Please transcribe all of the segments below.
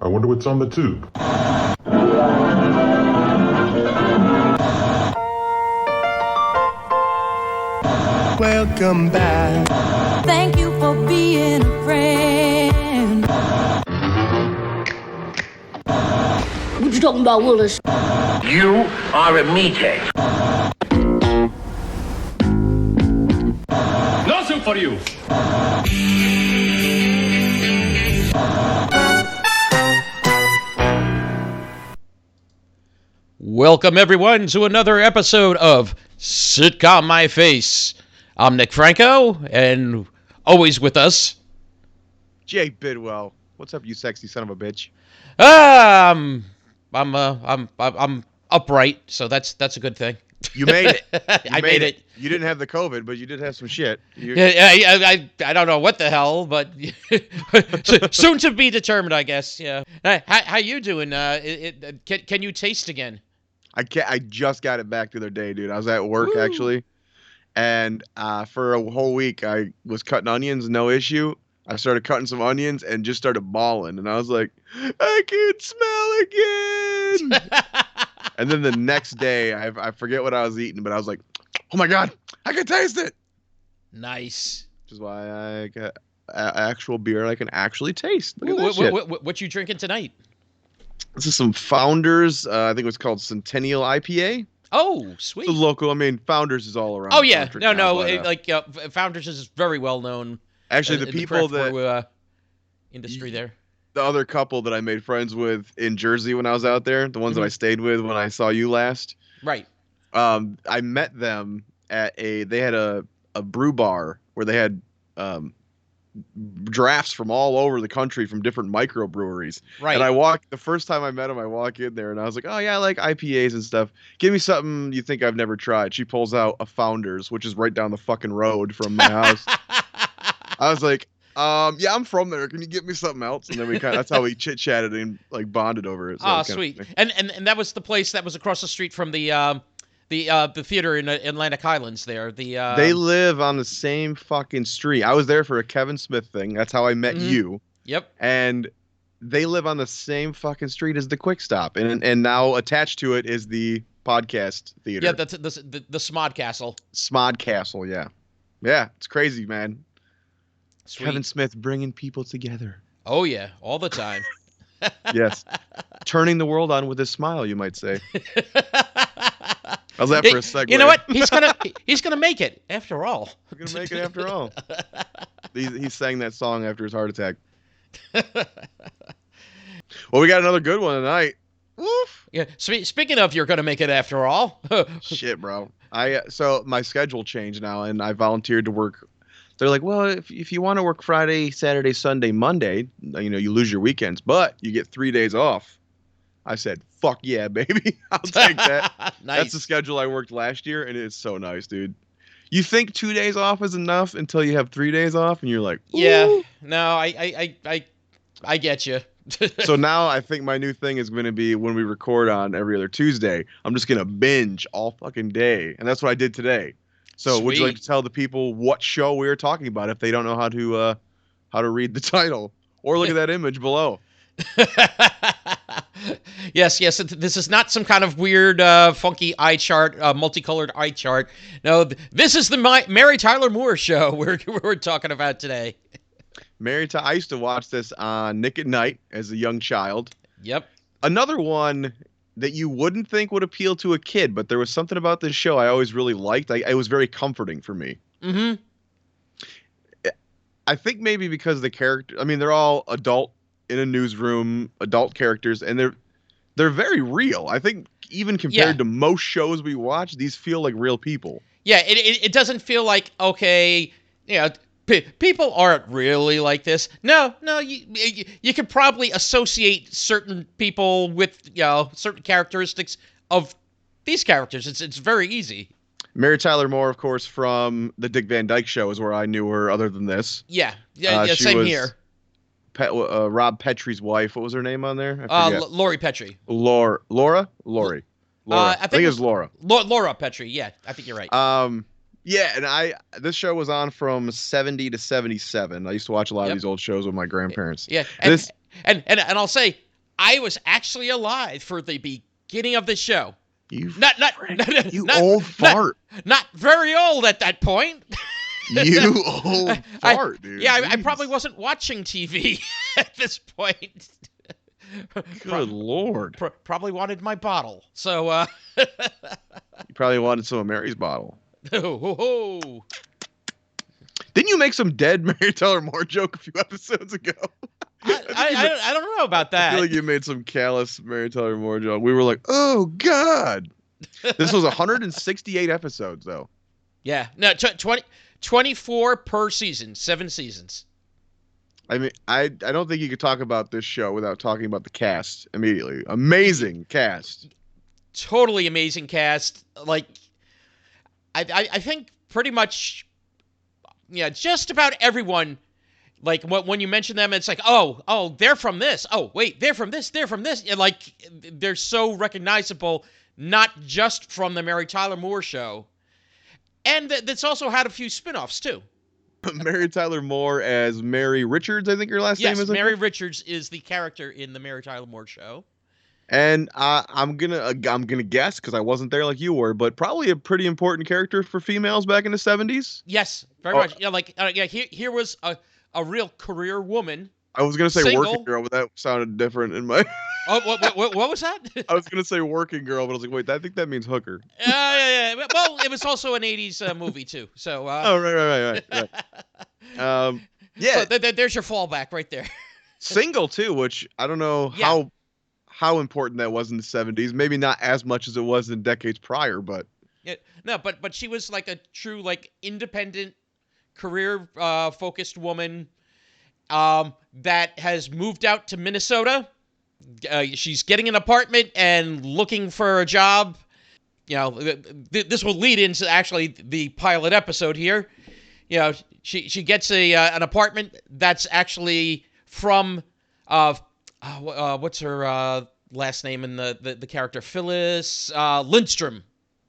I wonder what's on the tube. Welcome back. Thank you for being a friend. What you talking about, Willis? You are a meathead. No soup for you. Welcome, everyone, to another episode of Sitcom My Face. I'm Nick Franco, and always with us, Jay Bidwell. What's up, you sexy son of a bitch? I'm upright, so that's a good thing. You made it. I made it. You didn't have the COVID, but you did have some shit. I don't know what the hell, but soon to be determined, I guess. Yeah. How you doing? Can you taste again? I just got it back the other day, dude. I was at work actually, and for a whole week I was cutting onions, no issue. I started cutting some onions and just started bawling, and I was like, I can smell again. And then the next day, I forget what I was eating, but I was like, oh my god, I can taste it. Nice. Which is why I got actual beer I can actually taste. Look at that shit. What you drinking tonight? This is some Founders. I think it was called Centennial IPA. Oh, sweet. The local. I mean, Founders is all around. Oh yeah, the country no, now, but, Founders is very well known. Actually, the in people craft that brew, industry there. the other couple that I made friends with in Jersey when I was out there, the ones that I stayed with when I saw you last. Right. I met them at they had a brew bar where they had drafts from all over the country from different microbreweries. Right. And the first time I met him, I walk in there and I was like, oh yeah, I like IPAs and stuff. Give me something you think I've never tried. She pulls out a Founders, which is right down the fucking road from my house. I was like, yeah, I'm from there. Can you get me something else? And then that's how we chit chatted and like bonded over it. So Oh, sweet. And that was the place that was across the street from the theater in Atlantic Highlands there. They live on the same fucking street. I was there for a Kevin Smith thing. That's how I met you. Yep. And they live on the same fucking street as the Quick Stop. And now attached to it is the podcast theater. Yeah, that's the Smod Castle. Smod Castle, yeah. Yeah, it's crazy, man. Sweet. Kevin Smith bringing people together. Oh yeah, all the time. Yes. Turning the world on with a smile, you might say. How's that for a segue? You know what? He's gonna make it after all. He's gonna make it after all. He sang that song after his heart attack. Well, we got another good one tonight. Woof. Yeah. Speaking of, you're gonna make it after all. Shit, bro. So my schedule changed now, and I volunteered to work. They're like, well, if you want to work Friday, Saturday, Sunday, Monday, you lose your weekends, but you get 3 days off. I said, fuck yeah, baby. I'll take that. Nice. That's the schedule I worked last year, and it's so nice, dude. You think 2 days off is enough until you have 3 days off, and you're like, ooh. Yeah. No, I get you. So now I think my new thing is going to be when we record on every other Tuesday, I'm just going to binge all fucking day. And that's what I did today. So would you like to tell the people what show we are talking about if they don't know how to read the title or look at that image below? Yes. This is not some kind of weird, funky eye chart, multicolored eye chart. No, this is the Mary Tyler Moore show we're talking about today. I used to watch this on Nick at Night as a young child. Yep. Another Another one that you wouldn't think would appeal to a kid, but there was something about this show I always really liked. It was very comforting for me. Mm-hmm. I think maybe because the character, I mean, they're all adult in a newsroom, adult characters, and they're very real. I think even compared to most shows we watch, these feel like real people. Yeah, it doesn't feel like, okay, people aren't really like this. No, you could probably associate certain people with, certain characteristics of these characters. It's very easy. Mary Tyler Moore, of course, from the Dick Van Dyke Show is where I knew her other than this. Yeah, she same was here. Rob Petrie's wife. What was her name on there? I forget. Lori Petrie. Lori. I think it was Laura. Laura Petrie, yeah, I think you're right. Yeah, and this show was on from 70 to 77. I used to watch a lot of these old shows with my grandparents. Yeah, and I'll say, I was actually alive for the beginning of the show. You Not old fart. Not very old at that point. You old fart, dude. Yeah, I Jeez. probably wasn't watching TV at this point. Good Lord. Probably wanted my bottle. So, You probably wanted some of Mary's bottle. oh. Didn't you make some dead Mary Tyler Moore joke a few episodes ago? I don't know about I that. feel like you made some callous Mary Tyler Moore joke. We were like, oh, God. This was 168 episodes, though. Yeah. No, 24 per season, 7 seasons. I mean, I don't think you could talk about this show without talking about the cast immediately. Amazing cast. Totally amazing cast. Like, I think pretty much, yeah, just about everyone. Like when you mention them, it's like, oh, they're from this. Oh, wait, they're from this. And like, they're so recognizable, not just from the Mary Tyler Moore Show, and that's also had a few spin-offs too. Mary Tyler Moore as Mary Richards, I think your last name is. Yes, Mary Richards is the character in the Mary Tyler Moore Show. And I'm gonna guess because I wasn't there like you were, but probably a pretty important character for females back in the 70s. Yes, very much. Yeah, like here was a real career woman. I was gonna say Single. working girl, but that sounded different in my. Oh, what was that? I was gonna say working girl, but I was like, wait, I think that means hooker. Yeah. Well, it was also an '80s movie too. So. Oh, right. Yeah. So there's your fallback right there. Single too, which I don't know how important that was in the 70s. Maybe not as much as it was in decades prior, but. Yeah, no, but she was like a true like independent, career focused woman that has moved out to Minnesota. She's getting an apartment and looking for a job. You know, this will lead into actually the pilot episode here. You know, she gets an apartment that's actually from what's her last name in the character? Phyllis Lindstrom.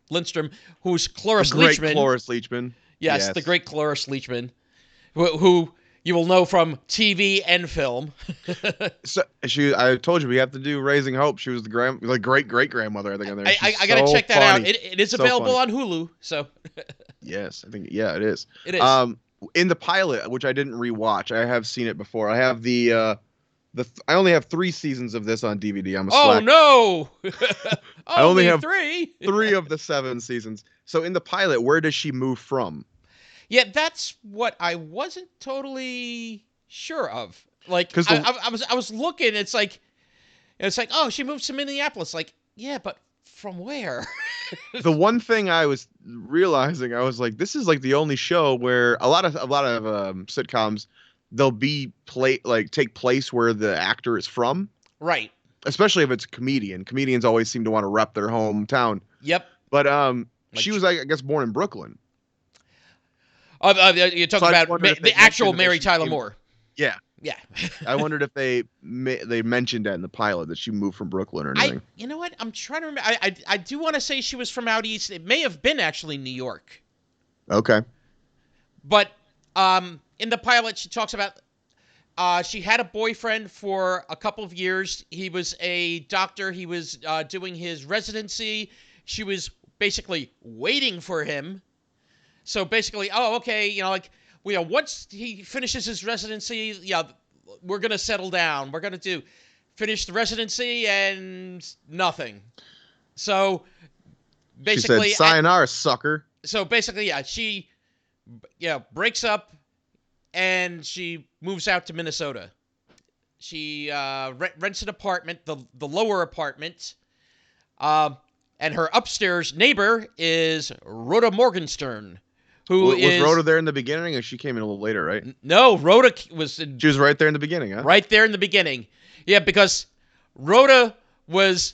Lindstrom, who's Cloris Leachman. Cloris Leachman. Yes, the great Cloris Leachman, who you will know from TV and film. So I told you we have to do Raising Hope. She was the great grandmother, I think. On there. I gotta check that out. It is available on Hulu. So. Yes, I think it is. It is. In the pilot, which I didn't rewatch, I have seen it before. I have I only have 3 seasons of this on DVD. I'm a slack. No! I only have 3. 3 of the 7 seasons. So in the pilot, where does she move from? Yeah, that's what I wasn't totally sure of. Like, I was looking. It's like, oh, she moved to Minneapolis. Like, yeah, but from where? The one thing I was realizing, I was like, this is like the only show where a lot of sitcoms, they'll take place where the actor is from. Right. Especially if it's a comedian. Comedians always seem to want to rep their hometown. Yep. But she was, I guess, born in Brooklyn. You're talking about the actual Mary Tyler Moore. Yeah. Yeah. I wondered if they mentioned that in the pilot, that she moved from Brooklyn or anything. You know what? I'm trying to remember. I do want to say she was from out east. It may have been actually New York. Okay. But in the pilot, she talks about she had a boyfriend for a couple of years. He was a doctor. He was doing his residency. She was basically waiting for him. So basically, once he finishes his residency, we're going to settle down. We're going to finish the residency and nothing. So basically, she said, sayonara, sucker. So basically, she breaks up and she moves out to Minnesota. She rents an apartment, the lower apartment. And her upstairs neighbor is Rhoda Morgenstern. Was Rhoda there in the beginning, or she came in a little later, right? No, Rhoda was... She was right there in the beginning, huh? Right there in the beginning. Yeah, because Rhoda was...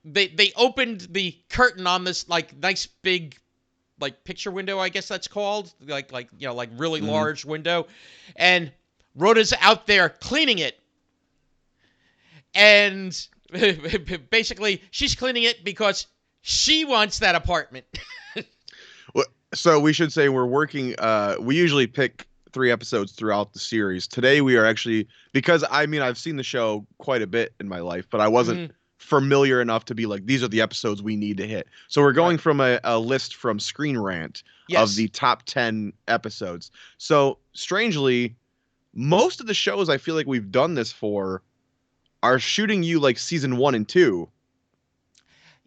They opened the curtain on this, nice big, picture window, I guess that's called. Really large window. And Rhoda's out there cleaning it. And basically, she's cleaning it because she wants that apartment. So we should say we're working. We usually pick episodes throughout the series. Today we are actually, because I mean I've seen the show quite a bit in my life, but I wasn't familiar enough to be like, these are the episodes we need to hit. So we're going from a list from Screen Rant of the top 10 episodes. So strangely, most of the shows I feel like we've done this for are shooting you like season 1 and 2.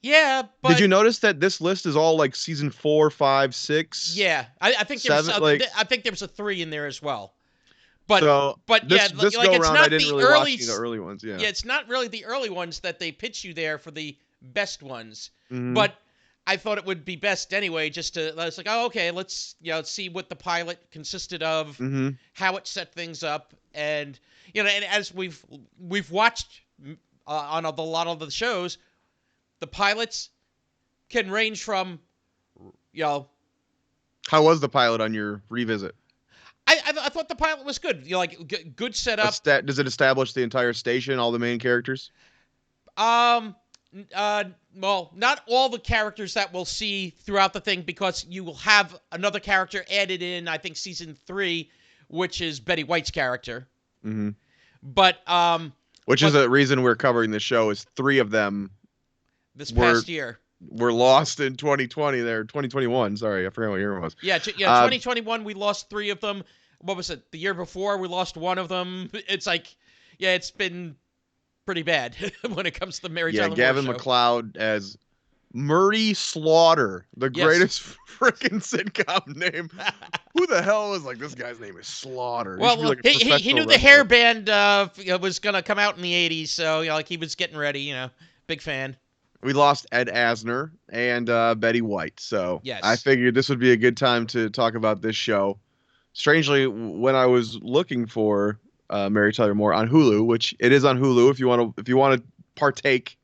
Yeah, but did you notice that this list is all like season 4, 5, 6? Yeah, I think there's I think there was a 3 in there as well. But so but this, yeah, this like go it's around, not I didn't the really early watch the early ones. Yeah. Yeah, it's not really the early ones that they pitch you there for the best ones. Mhm. But I thought it would be best anyway, just to I was like, oh, okay, let's see what the pilot consisted of, how it set things up, and and as we've watched on a lot of the shows, the pilots can range from How was the pilot on your revisit? I thought the pilot was good. Like good setup. Does it establish the entire station, all the main characters? Well, not all the characters that we'll see throughout the thing, because you will have another character added in, I think, season 3, which is Betty White's character. Mm-hmm. But which is a reason we're covering the show, is 3 of them this past year were lost in 2020. 2021. Sorry, I forgot what year it was. Yeah, 2021 we lost 3 of them. What was it? The year before we lost 1 of them. It's like, yeah, it's been pretty bad when it comes to the Mary Tyler Moore Gavin show. MacLeod as Murray Slaughter, the greatest freaking sitcom name. Who the hell was like, this guy's name is Slaughter? Well, like he knew the hair band was gonna come out in the 80s, so like he was getting ready. Big fan. We lost Ed Asner and Betty White, so yes. I figured this would be a good time to talk about this show. Strangely, when I was looking for Mary Tyler Moore on Hulu, which it is on Hulu if you want to partake.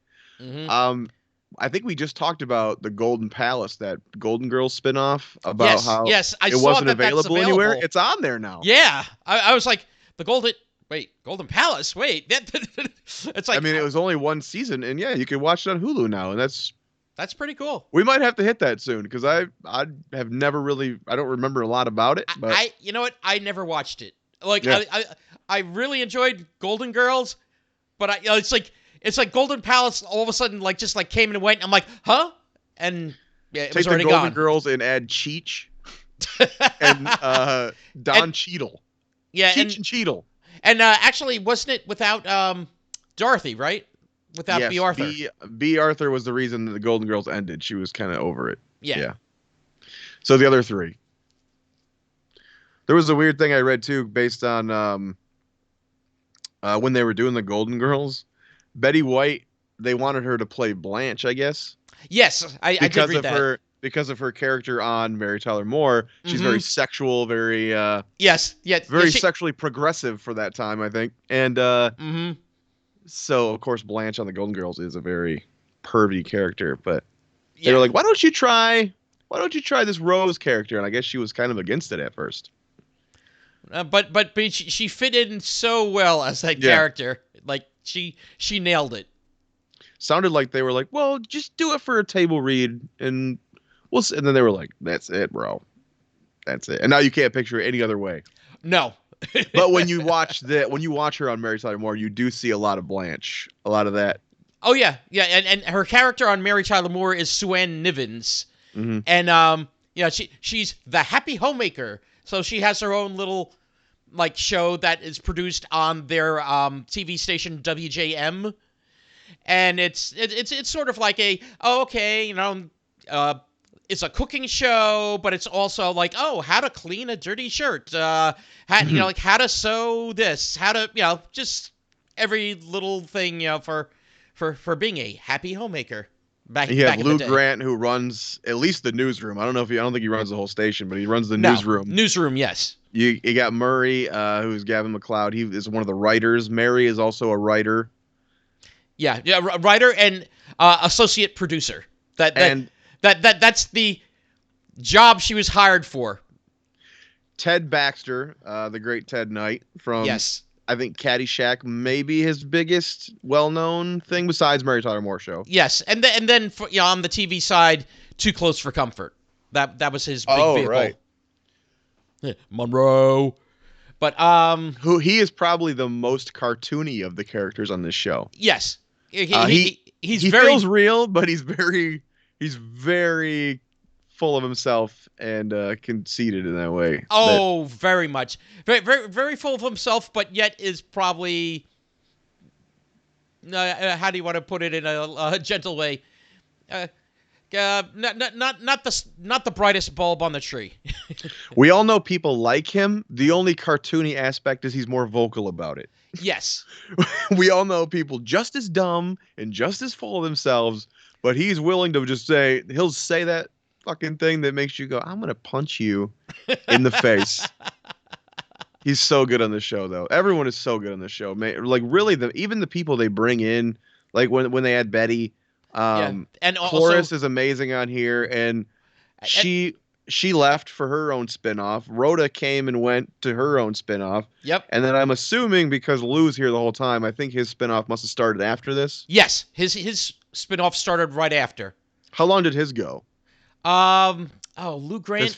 I think we just talked about the Golden Palace, that Golden Girls spinoff, about how I it saw wasn't that available anywhere. It's on there now. Yeah, I was like, Golden Palace. Wait, it's like, I mean, it was only 1 season, and yeah, you can watch it on Hulu now, and that's pretty cool. We might have to hit that soon, because I have never really, I don't remember a lot about it. But you know what? I never watched it. Like I really enjoyed Golden Girls, but it's like Golden Palace all of a sudden just came and went. And I'm like, huh? And yeah, it was already gone. Take the Golden gone. Girls and add Cheech and Don Cheadle. Yeah, Cheech and Cheadle. And actually, wasn't it without Dorothy, right? Without B. Arthur. B. Arthur was the reason that the Golden Girls ended. She was kind of over it. Yeah. So the other 3. There was a weird thing I read too, based on when they were doing the Golden Girls. Betty White, they wanted her to play Blanche, I guess. Yes, I did read that. Because of her character on Mary Tyler Moore. She's very sexual, very very sexually progressive for that time, I think. And so of course Blanche on the Golden Girls is a very pervy character, but they were like, why don't you try this Rose character? And I guess she was kind of against it at first. But she fit in so well as that character. Like she nailed it. Sounded like they were like, well, just do it for a table read, and and then they were like, that's it, bro. That's it. And now you can't picture it any other way. No. But when you watch her on Mary Tyler Moore, you do see a lot of Blanche, a lot of that. Oh yeah, and her character on Mary Tyler Moore is Sue-Ann Nivens, and she's the happy homemaker. So she has her own little show that is produced on their TV station WJM, and it's sort of like it's a cooking show, but it's also how to clean a dirty shirt, how to sew this, how to just every little thing for being a happy homemaker. Back Lou Grant, who runs at least the newsroom. I don't think he runs the whole station, but he runs the newsroom. Newsroom, yes. You got Murray, who's Gavin MacLeod. He is one of the writers. Mary is also a writer. Yeah, writer and associate producer. That's the job she was hired for. Ted Baxter, the great Ted Knight from I think Caddyshack, maybe his biggest well-known thing besides Mary Tyler Moore show. Yes, and then for, on the TV side, Too Close for Comfort. That was his big vehicle. Right. Monroe, But Who he is probably the most cartoony of the characters on this show. yes, he's he very feels real, but he's very full of himself and conceited in that way. very much very full of himself, but yet is probably how do you want to put it in a gentle way? Not the brightest bulb on the tree. We all know people like him. The only cartoony aspect is he's more vocal about it. Yes. We all know people just as dumb and just as full of themselves, but he's willing to just say, he'll say that fucking thing that makes you go, I'm gonna punch you in the face. He's so good on the show, though. Everyone is so good on the show. Like really, even the people they bring in, like when they had Betty, And Chloris also, is amazing on here, and she left for her own spinoff. Rhoda came and went to her own spinoff. yep. And then I'm assuming because Lou's here the whole time, I think his spinoff must have started after this. Yes, his spinoff started right after. How long did his go? Lou Grant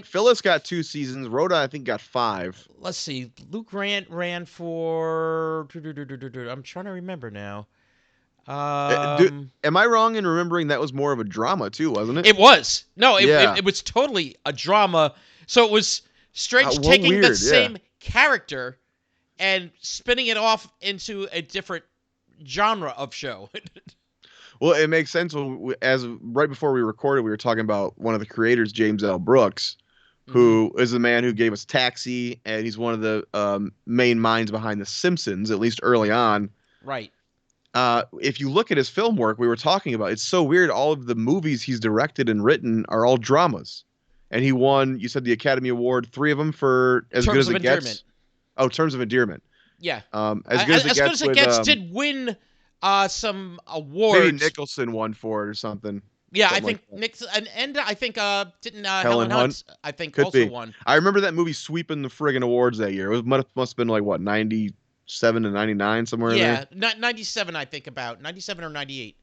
Phyllis got 2 seasons. Rhoda, I think, got 5. Let's see. Lou Grant ran for. I'm trying to remember now. Am I wrong in remembering that was more of a drama too, wasn't it? It was. No, Yeah. it was totally a drama. So it was strange taking the same character and spinning it off into a different genre of show. Well, it makes sense. As right before we recorded, we were talking about one of the creators, James L. Brooks, who is the man who gave us Taxi, and he's one of the main minds behind The Simpsons, at least early on. Right. If you look at his film work, we were talking about, it's so weird. All of the movies he's directed and written are all dramas, and he won. You said the Academy Award, 3 of them for As Good as It Gets. Oh, Terms of Endearment. Yeah. As Good as It Gets did win some awards. Maybe Nicholson won for it or something. Yeah, something I think like Nicholson and I think didn't Helen Hunt I think Could also be. won. I remember that movie sweeping the friggin' awards that year. It must have been like what, 97 to 99, somewhere in there. Yeah, 97 I think, about 97 or 98.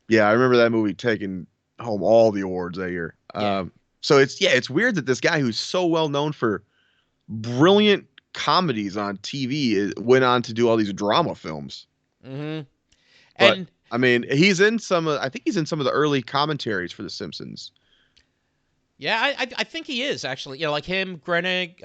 Yeah, I remember that movie taking home all the awards that year. Yeah. So it's weird that this guy who's so well known for brilliant comedies on TV went on to do all these drama films. Mm-hmm. But, And I mean, he's in I think he's in some of the early commentaries for The Simpsons. yeah, I think he is actually. You know, like him, Grenig.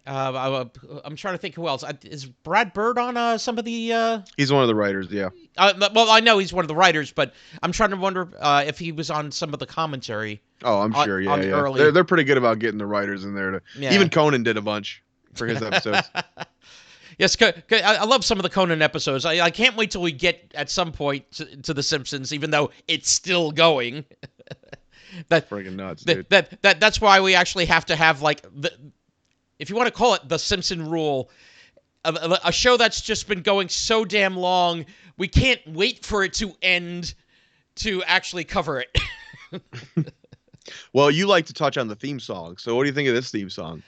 I'm trying to think who else. Is Brad Bird on some of the? He's one of the writers, yeah. Well, I know he's one of the writers, but I'm trying to wonder if he was on some of the commentary. Oh, I'm sure, yeah. Early. They're pretty good about getting the writers in there. Yeah. Even Conan did a bunch for his episodes. Yes, I love some of the Conan episodes. I can't wait till we get at some point to The Simpsons, even though it's still going. That Friggin' nuts, dude. That's why we actually have to have like if you want to call it the Simpson rule, a show that's just been going so damn long, we can't wait for it to end to actually cover it. Well, you like to touch on the theme song, so what do you think of this theme song?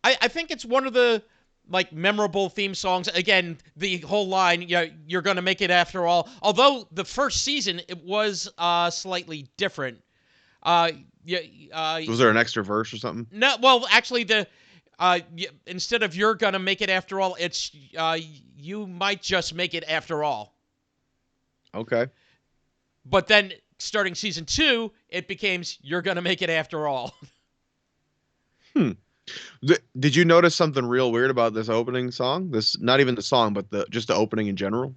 I think it's one of the like memorable theme songs. Again, the whole line, you're gonna make it after all. Although the first season it was slightly different. Was there an extra verse or something? No, well, actually, instead of "you're gonna make it after all," it's "you might just make it after all." Okay. But then, starting season 2, it became "you're gonna make it after all." Did you notice something real weird about this opening song? This, not even the song, but just the opening in general.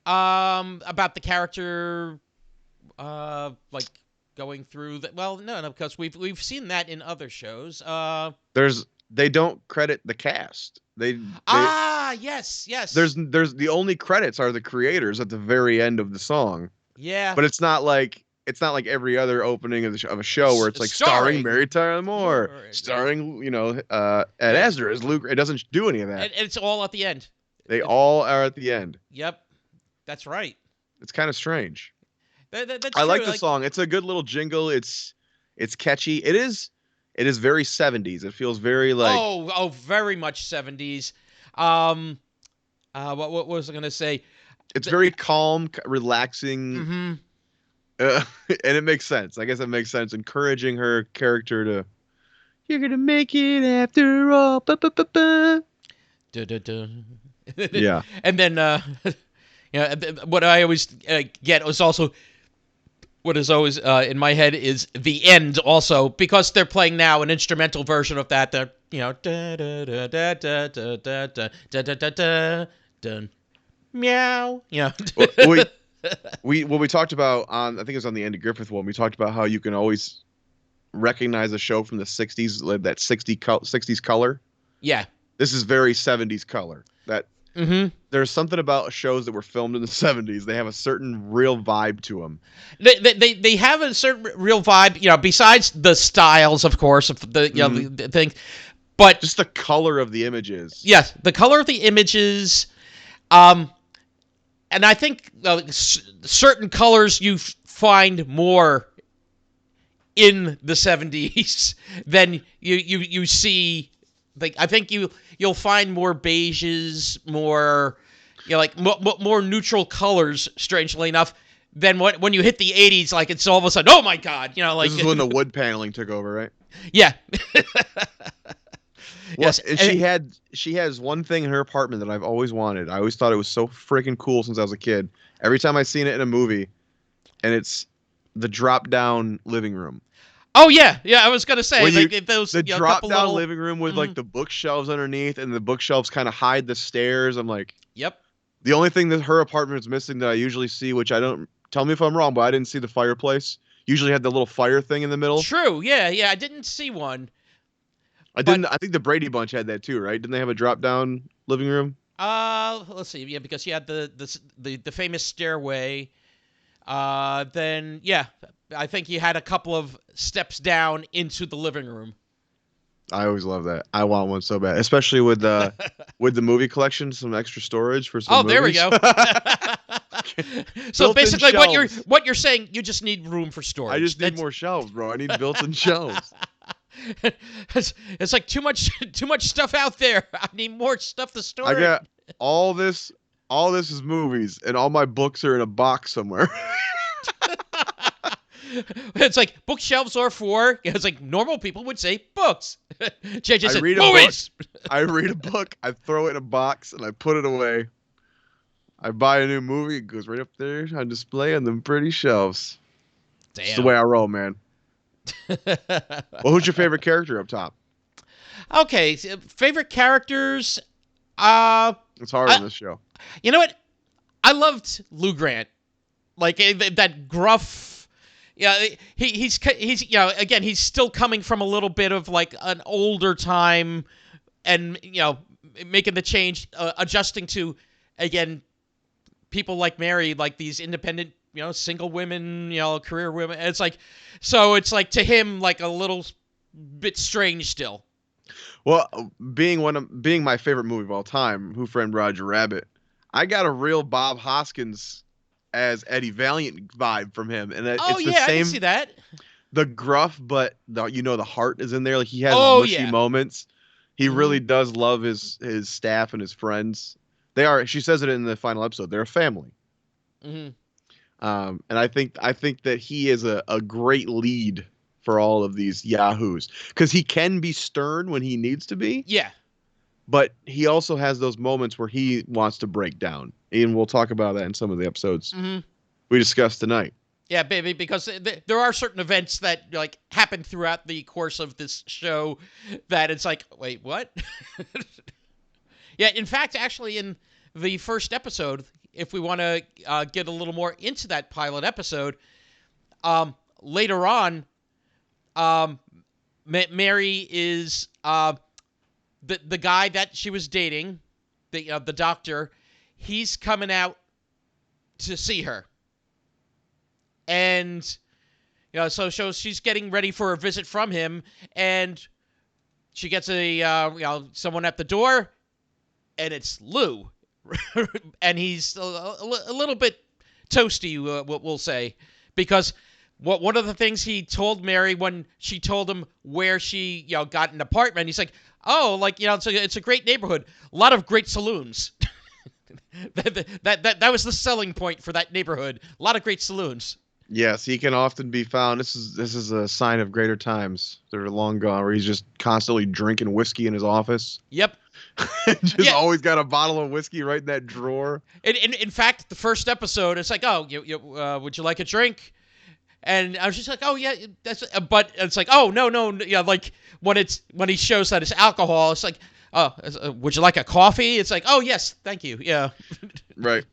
About the character, like going through that. Well, no, because we've seen that in other shows. They don't credit the cast. Yes. There's the only credits are the creators at the very end of the song. Yeah. But it's not like every other opening of a show where it's like starring Mary Tyler Moore, starring Ed Asner as Luke. It doesn't do any of that. And it's all at the end. They all are at the end. Yep, that's right. It's kind of strange. That's I like true. the song. It's a good little jingle. It's catchy. It is very 70s. It feels very like very much 70s. What was I gonna say? It's very calm, relaxing. Mm-hmm. And it makes sense. I guess it makes sense. Encouraging her character to You're gonna make it after all. Ba-ba-ba-ba. Dun-dun-dun. Yeah. And then, what I always get was also what is always in my head is the end also, because they're playing now an instrumental version of that. They're, da da da da da da da da da da da dun meow. We talked about on, I think it was on the Andy Griffith one. We talked about how you can always recognize a show from the 60s, like that 60s color. Yeah. This is very 70s color. That Mm-hmm. there's something about shows that were filmed in the 70s. They have a certain real vibe to them. They have a certain real vibe, besides the styles, of course, of the the thing, but Just the color of the images. yes, the color of the images, and I think certain colors you find more in the 70s than you see. Like, I think you'll find more beiges, more more neutral colors, strangely enough, than when you hit the 80s. Like, it's all of a sudden, oh my god, This is when the wood paneling took over, right? yeah. Yes, Yes, and she has one thing in her apartment that I've always wanted. I always thought it was so freaking cool since I was a kid. Every time I've seen it in a movie, and it's the drop down living room. oh yeah, I was gonna say, When like, those the drop couple down little, living room with like the bookshelves underneath, and the bookshelves kind of hide the stairs. I'm like, Yep. the only thing that her apartment is missing that I usually see, which I don't, tell me if I'm wrong, but I didn't see the fireplace. Usually had the little fire thing in the middle. True. Yeah. I didn't see one. I didn't. I think the Brady Bunch had that too, right? Didn't they have a drop down living room? Let's see. Yeah, because you had the famous stairway. Then yeah, I think you had a couple of steps down into the living room. I always love that. I want one so bad, especially with the movie collection, some extra storage for some. Oh, there we movies. go. So Built-in basically, shelves. what you're saying, you just need room for storage. I just need more shelves, bro. I need built-in shelves. It's like too much stuff out there. I need more stuff to store. I got all this. All this is movies, and all my books are in a box somewhere. It's like bookshelves are for. It's like normal people would say books. JJ said read a movies. I read a book, I throw it in a box, and I put it away. I buy a new movie, it goes right up there on display on them pretty shelves. Damn. It's the way I roll, man. Well, who's your favorite character up top? Okay, so favorite characters. It's hard on this show. You know what? I loved Lou Grant, like that gruff. Yeah, he's again, he's still coming from a little bit of like an older time, and making the change, adjusting to, again, people like Mary, like these independent, single women, career women. It's like to him like a little bit strange still. Well, being my favorite movie of all time, Who Framed Roger Rabbit, I got a real Bob Hoskins as Eddie Valiant vibe from him, and it's the I same. can see that. The gruff, but the heart is in there. Like, he has mushy moments. He really does love his staff and his friends. They are. She says it in the final episode. They're a family. Mm-hmm. And I think that he is a great lead for all of these yahoos, because he can be stern when he needs to be. Yeah. But he also has those moments where he wants to break down. And we'll talk about that in some of the episodes we discussed tonight. Yeah, baby, because there are certain events that like happen throughout the course of this show that it's like, wait, what? Yeah, in fact, actually, in the first episode, if we want to get a little more into that pilot episode, later on, Mary is the guy that she was dating, the doctor. He's coming out to see her, and so she's getting ready for a visit from him, and she gets someone at the door, and it's Lou, and he's a little bit toasty, we'll say, because one of the things he told Mary when she told him where she got an apartment, he's like, oh, like, it's a great neighborhood, a lot of great saloons. That was the selling point for that neighborhood. A lot of great saloons. Yes, he can often be found. This is a sign of greater times. They're long gone, where he's just constantly drinking whiskey in his office. Yep. Just Yeah. always got a bottle of whiskey right in that drawer. In fact, the first episode, it's like, oh, would you like a drink? And I was just like, oh yeah, that's. But it's like, oh no, yeah, like when he shows that it's alcohol, it's like, oh, would you like a coffee? It's like, oh yes, thank you, yeah. Right.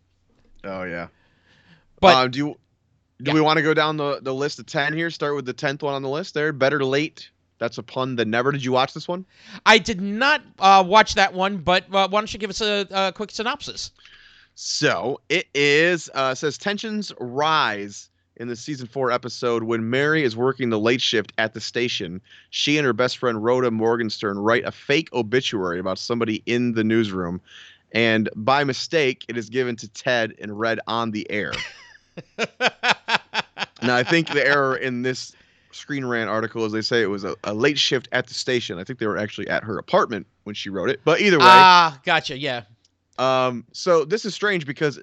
Oh yeah. But Do we want to go down the list of 10 here? Start with the 10th one on the list there. Better late. That's a pun than never. Did you watch this one? I did not watch that one, but why don't you give us a quick synopsis? So it says tensions rise in the season 4 episode when Mary is working the late shift at the station. She and her best friend Rhoda Morgenstern write a fake obituary about somebody in the newsroom, and by mistake, it is given to Ted and read on the air. Now, I think the error in this Screen Rant article is they say it was a late shift at the station. I think they were actually at her apartment when she wrote it. But either way. Ah, gotcha, yeah. So this is strange because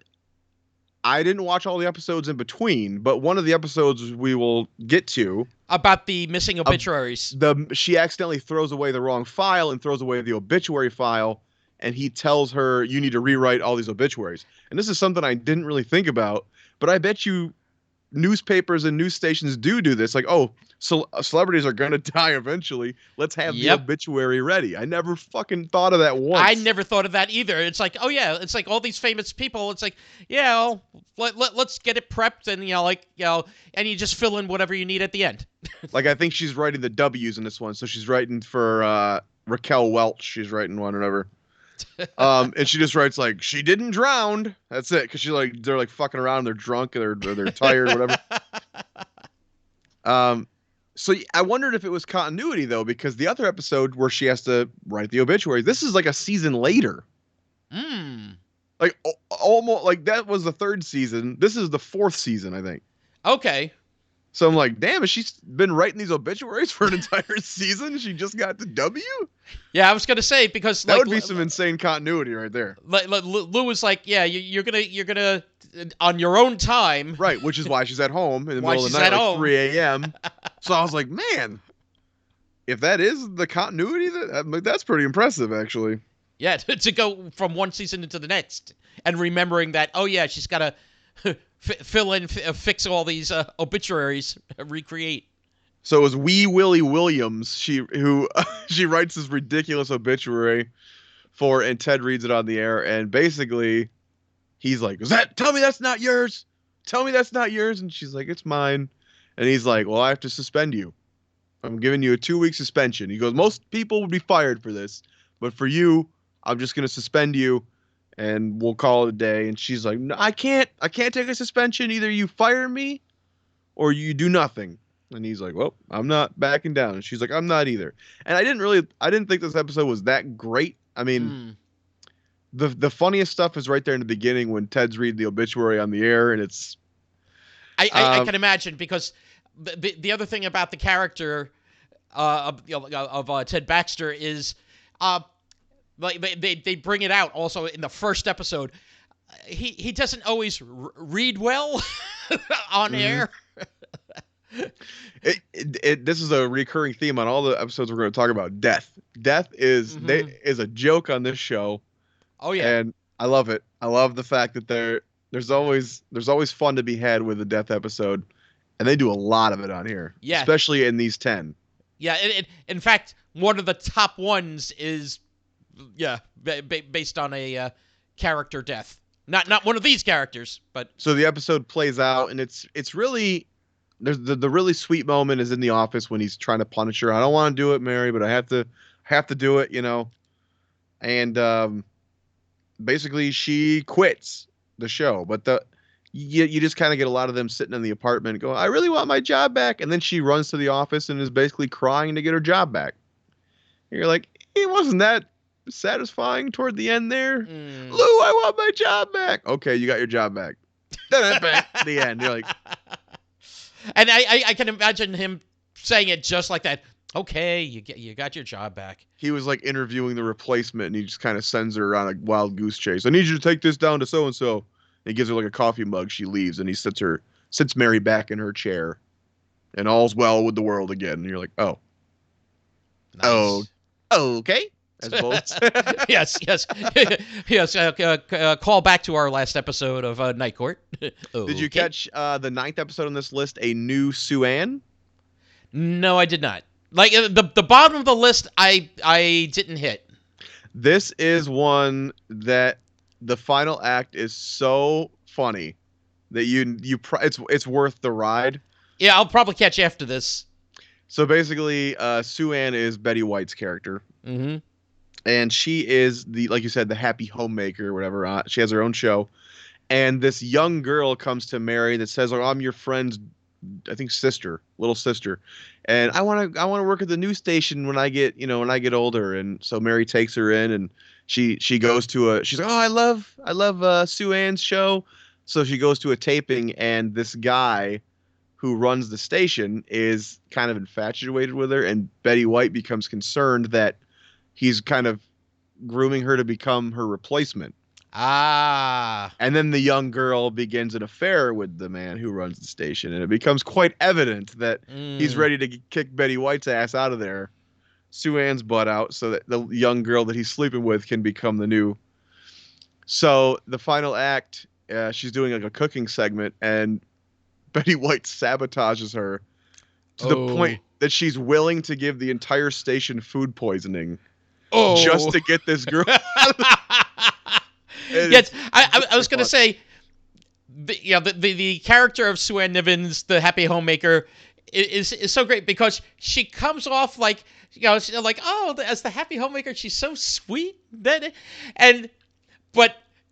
I didn't watch all the episodes in between, but one of the episodes we will get to About the missing obituaries. she accidentally throws away the wrong file and throws away the obituary file, and he tells her you need to rewrite all these obituaries. And this is something I didn't really think about, but I bet you newspapers and news stations do this. Like, oh, celebrities are going to die eventually. Let's have the obituary ready. I never fucking thought of that once. I never thought of that either. It's like, oh yeah, it's like all these famous people. It's like, yeah, let's get it prepped and and you just fill in whatever you need at the end. Like, I think she's writing the W's in this one. So she's writing for Raquel Welch. She's writing one or whatever. And she just writes like, she didn't drown. That's it. Cause they're like fucking around. They're drunk or they're tired or whatever. So I wondered if it was continuity though, because the other episode where she has to write the obituary, this is like a season later. Like almost like that was the 3rd season. This is the 4th season, I think. Okay. So I'm like, damn, has she been writing these obituaries for an entire season? She just got to W? Yeah, I was gonna say because that would be some insane continuity right there. Lou was like, yeah, you're gonna on your own time, right? Which is why she's at home in the middle of the night, like 3 a.m. So I was like, man, if that is the continuity, that's pretty impressive, actually. Yeah, to go from one season into the next and remembering that, oh yeah, she's gotta fill in, fix all these obituaries, recreate. So it was Wee Willie Williams. She writes this ridiculous obituary for, and Ted reads it on the air, and basically he's like, tell me that's not yours. Tell me that's not yours. And she's like, it's mine. And he's like, well, I have to suspend you. I'm giving you a 2-week suspension. He goes, most people would be fired for this, but for you, I'm just going to suspend you and we'll call it a day. And she's like, no, I can't take a suspension. Either you fire me or you do nothing. And he's like, well, I'm not backing down. And she's like, I'm not either. And I didn't think this episode was that great. I mean, the funniest stuff is right there in the beginning when Ted's reading the obituary on the air, and it's. I can imagine, because the other thing about the character of Ted Baxter is, like they bring it out also in the first episode. He doesn't always read well on air. This is a recurring theme on all the episodes we're going to talk about. Death is is a joke on this show. Oh yeah, and I love it. I love the fact that there's always fun to be had with a death episode, and they do a lot of it on here. Yeah, especially in these 10. Yeah, in fact, one of the top ones is based on a character death. Not one of these characters, but so the episode plays out, and it's really. There's the really sweet moment is in the office when he's trying to punish her. I don't want to do it, Mary, but I have to do it, you know. And basically she quits the show. But you just kind of get a lot of them sitting in the apartment going, I really want my job back. And then she runs to the office and is basically crying to get her job back. And you're like, it wasn't that satisfying toward the end there. Lou, I want my job back. Okay, you got your job back. The end. You're like. And I can imagine him saying it just like that. Okay, you got your job back. He was like interviewing the replacement, and he just kind of sends her on a wild goose chase. I need you to take this down to so and so. He gives her like a coffee mug. She leaves, and he sits her sits Mary back in her chair, and all's well with the world again. And you're like, oh, oh, Nice. okay. As both. Yes, yes, yes. Call back to our last episode of Night Court. Did you catch the 9th episode on this list? A new Sue-Ann? No, I did not. Like the bottom of the list, I didn't hit. This is one that the final act is so funny that it's worth the ride. Yeah, I'll probably catch after this. So basically, Sue-Ann is Betty White's character. Mm-hmm. And she is like you said, the happy homemaker or whatever. She has her own show. And this young girl comes to Mary that says, "Oh, I'm your friend's, I think, little sister. And I want to work at the news station when I get older." And so Mary takes her in, and she goes to she's like, "Oh, I love Sue-Ann's show." So she goes to a taping, and this guy who runs the station is kind of infatuated with her, and Betty White becomes concerned that he's kind of grooming her to become her replacement. Ah. And then the young girl begins an affair with the man who runs the station, and it becomes quite evident that he's ready to kick Betty White's ass out of there, Sue-Ann's butt out, so that the young girl that he's sleeping with can become the new. So the final act, she's doing like a cooking segment, and Betty White sabotages her to the point that she's willing to give the entire station food poisoning just to get this girl. Yes, I was gonna say, the character of Sue-Ann Nivens, the happy homemaker, is so great because she comes off like, like, oh, as the happy homemaker, she's so sweet, but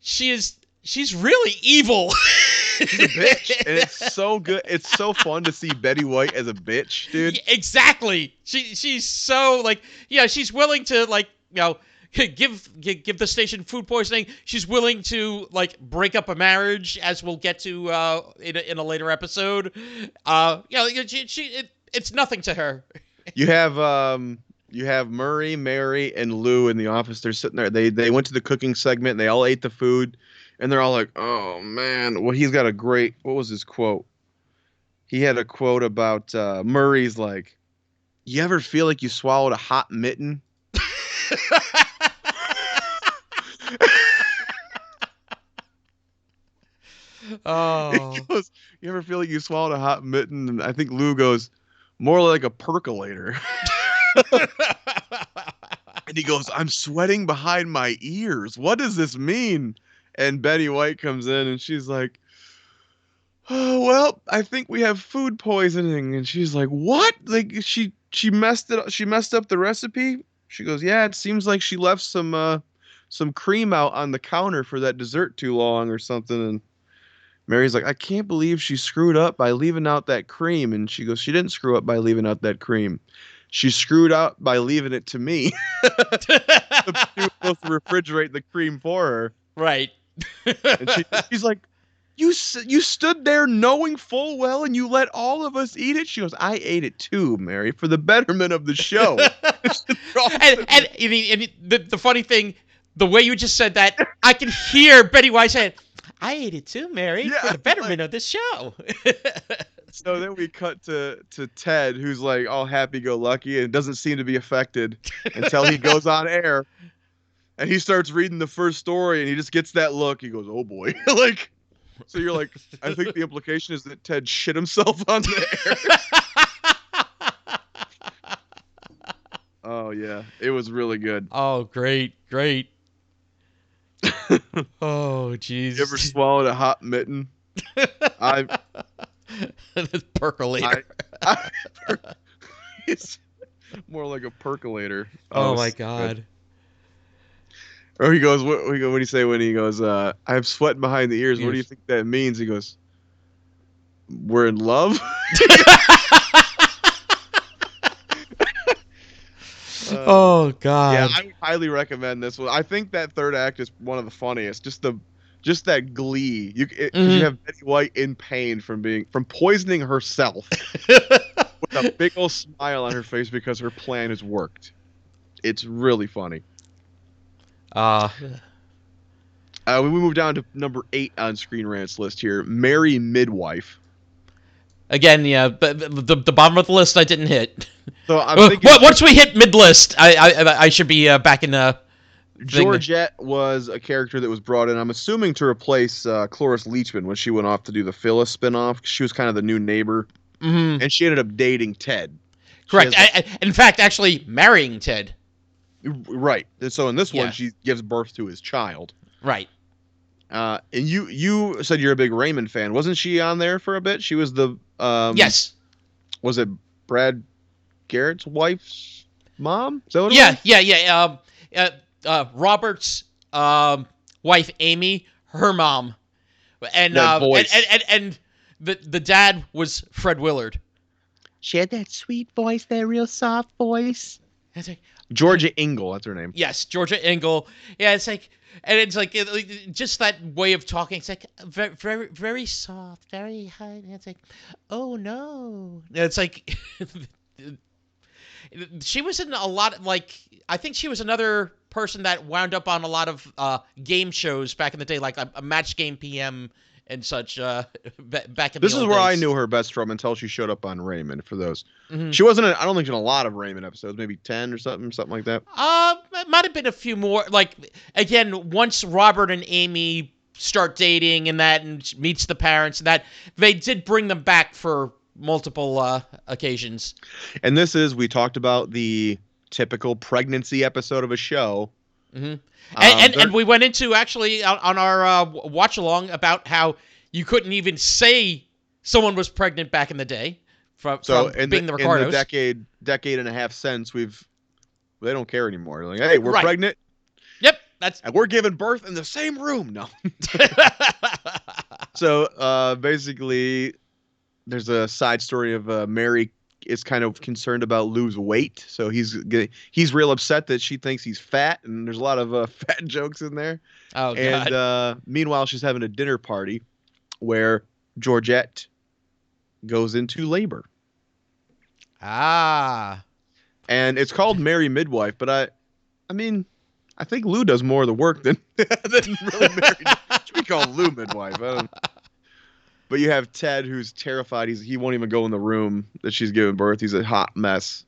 she's really evil. She's a bitch, and it's so good. It's so fun to see Betty White as a bitch, dude. Exactly. She's so like, she's willing to like, give the station food poisoning. She's willing to like break up a marriage, as we'll get to in a later episode. It's nothing to her. You have Murray, Mary, and Lou in the office. They're sitting there. They went to the cooking segment, and they all ate the food, and they're all like, "Oh man!" Well, he's got a great. What was his quote? He had a quote about Murray's like, "You ever feel like you swallowed a hot mitten?" Oh. He goes, "You ever feel like you swallowed a hot mitten?" And I think Lou goes, "More like a percolator." And he goes, "I'm sweating behind my ears. What does this mean?" And Betty White comes in, and she's like, "Oh, well, I think we have food poisoning." And she's like, "What?" Like she messed it up. She messed up the recipe. She goes, "Yeah, it seems like she left some cream out on the counter for that dessert too long or something." And Mary's like, "I can't believe she screwed up by leaving out that cream." And she goes, "She didn't screw up by leaving out that cream. She screwed up by leaving it to me." She was supposed to refrigerate the cream for her. Right. And she's like, you stood there knowing full well and you let all of us eat it?" She goes, "I ate it too, Mary, for the betterment of the show." and the funny thing, the way you just said that, I can hear Betty White saying, "I ate it too, Mary, for the betterment of this show." So then we cut to Ted, who's like all happy-go-lucky and doesn't seem to be affected until he goes on air. And he starts reading the first story, and he just gets that look. He goes, "Oh boy!" Like, so you're like, I think the implication is that Ted shit himself on the air. Oh yeah, it was really good. Oh, great. Oh, jeez. You ever swallowed a hot mitten? The percolator. It's more like a percolator. Oh my God. Good. Or he goes, what do you say when he goes, "I have sweat behind the ears. What do you think that means?" He goes, "We're in love." Oh God. Yeah, I would highly recommend this one. I think that third act is one of the funniest. Just that glee. You have Betty White in pain from poisoning herself with a big old smile on her face because her plan has worked. It's really funny. We move down to number 8 on Screen Rant's list here. Mary Midwife. Again, yeah, but the bottom of the list I didn't hit. So I'm thinking Once we hit mid list, I should be back in the Georgette was a character that was brought in, I'm assuming, to replace Cloris Leachman when she went off to do the Phyllis spinoff. She was kind of the new neighbor, and she ended up dating Ted. Correct. In fact, actually marrying Ted. Right. And so in this Yeah. one, she gives birth to his child. Right. And you said you're a big Raymond fan. Wasn't she on there for a bit? She was the Yes. Was it Brad Garrett's wife's mom? Is that what it Yeah, was? yeah. Robert's wife Amy, her mom, and That voice. and the dad was Fred Willard. She had that sweet voice, that real soft voice. It's like, Georgia Engel, that's her name. yes, Georgia Engel. Yeah, it's like, and it's like just that way of talking. It's like very, very, very soft, very high. And it's like, oh no. It's like she was in a lot. Like I think she was another person that wound up on a lot of game shows back in the day, like a Match Game PM and such. Back in This the is old where I days. knew her best from until she showed up on Raymond for those. Mhm. She wasn't I don't think in a lot of Raymond episodes, maybe 10 or something like that. It might have been a few more. Like again, once Robert and Amy start dating and she meets the parents, and that they did bring them back for multiple occasions. And this is, we talked about the typical pregnancy episode of a show. Hmm And we went into actually on our watch along about how you couldn't even say someone was pregnant back in the day from being the Ricardos. In the decade and a half since, they don't care anymore. They're like, hey, we're Right. pregnant. Yep, that's And we're giving birth in the same room. No. So basically, there's a side story of Mary is kind of concerned about Lou's weight. So he's real upset that she thinks he's fat, and there's a lot of fat jokes in there. oh god. And meanwhile, she's having a dinner party where Georgette goes into labor. Ah. And it's called Mary Midwife, but I mean, I think Lou does more of the work than really Mary. It should be called Lou Midwife. But you have Ted, who's terrified. He won't even go in the room that she's giving birth. He's a hot mess.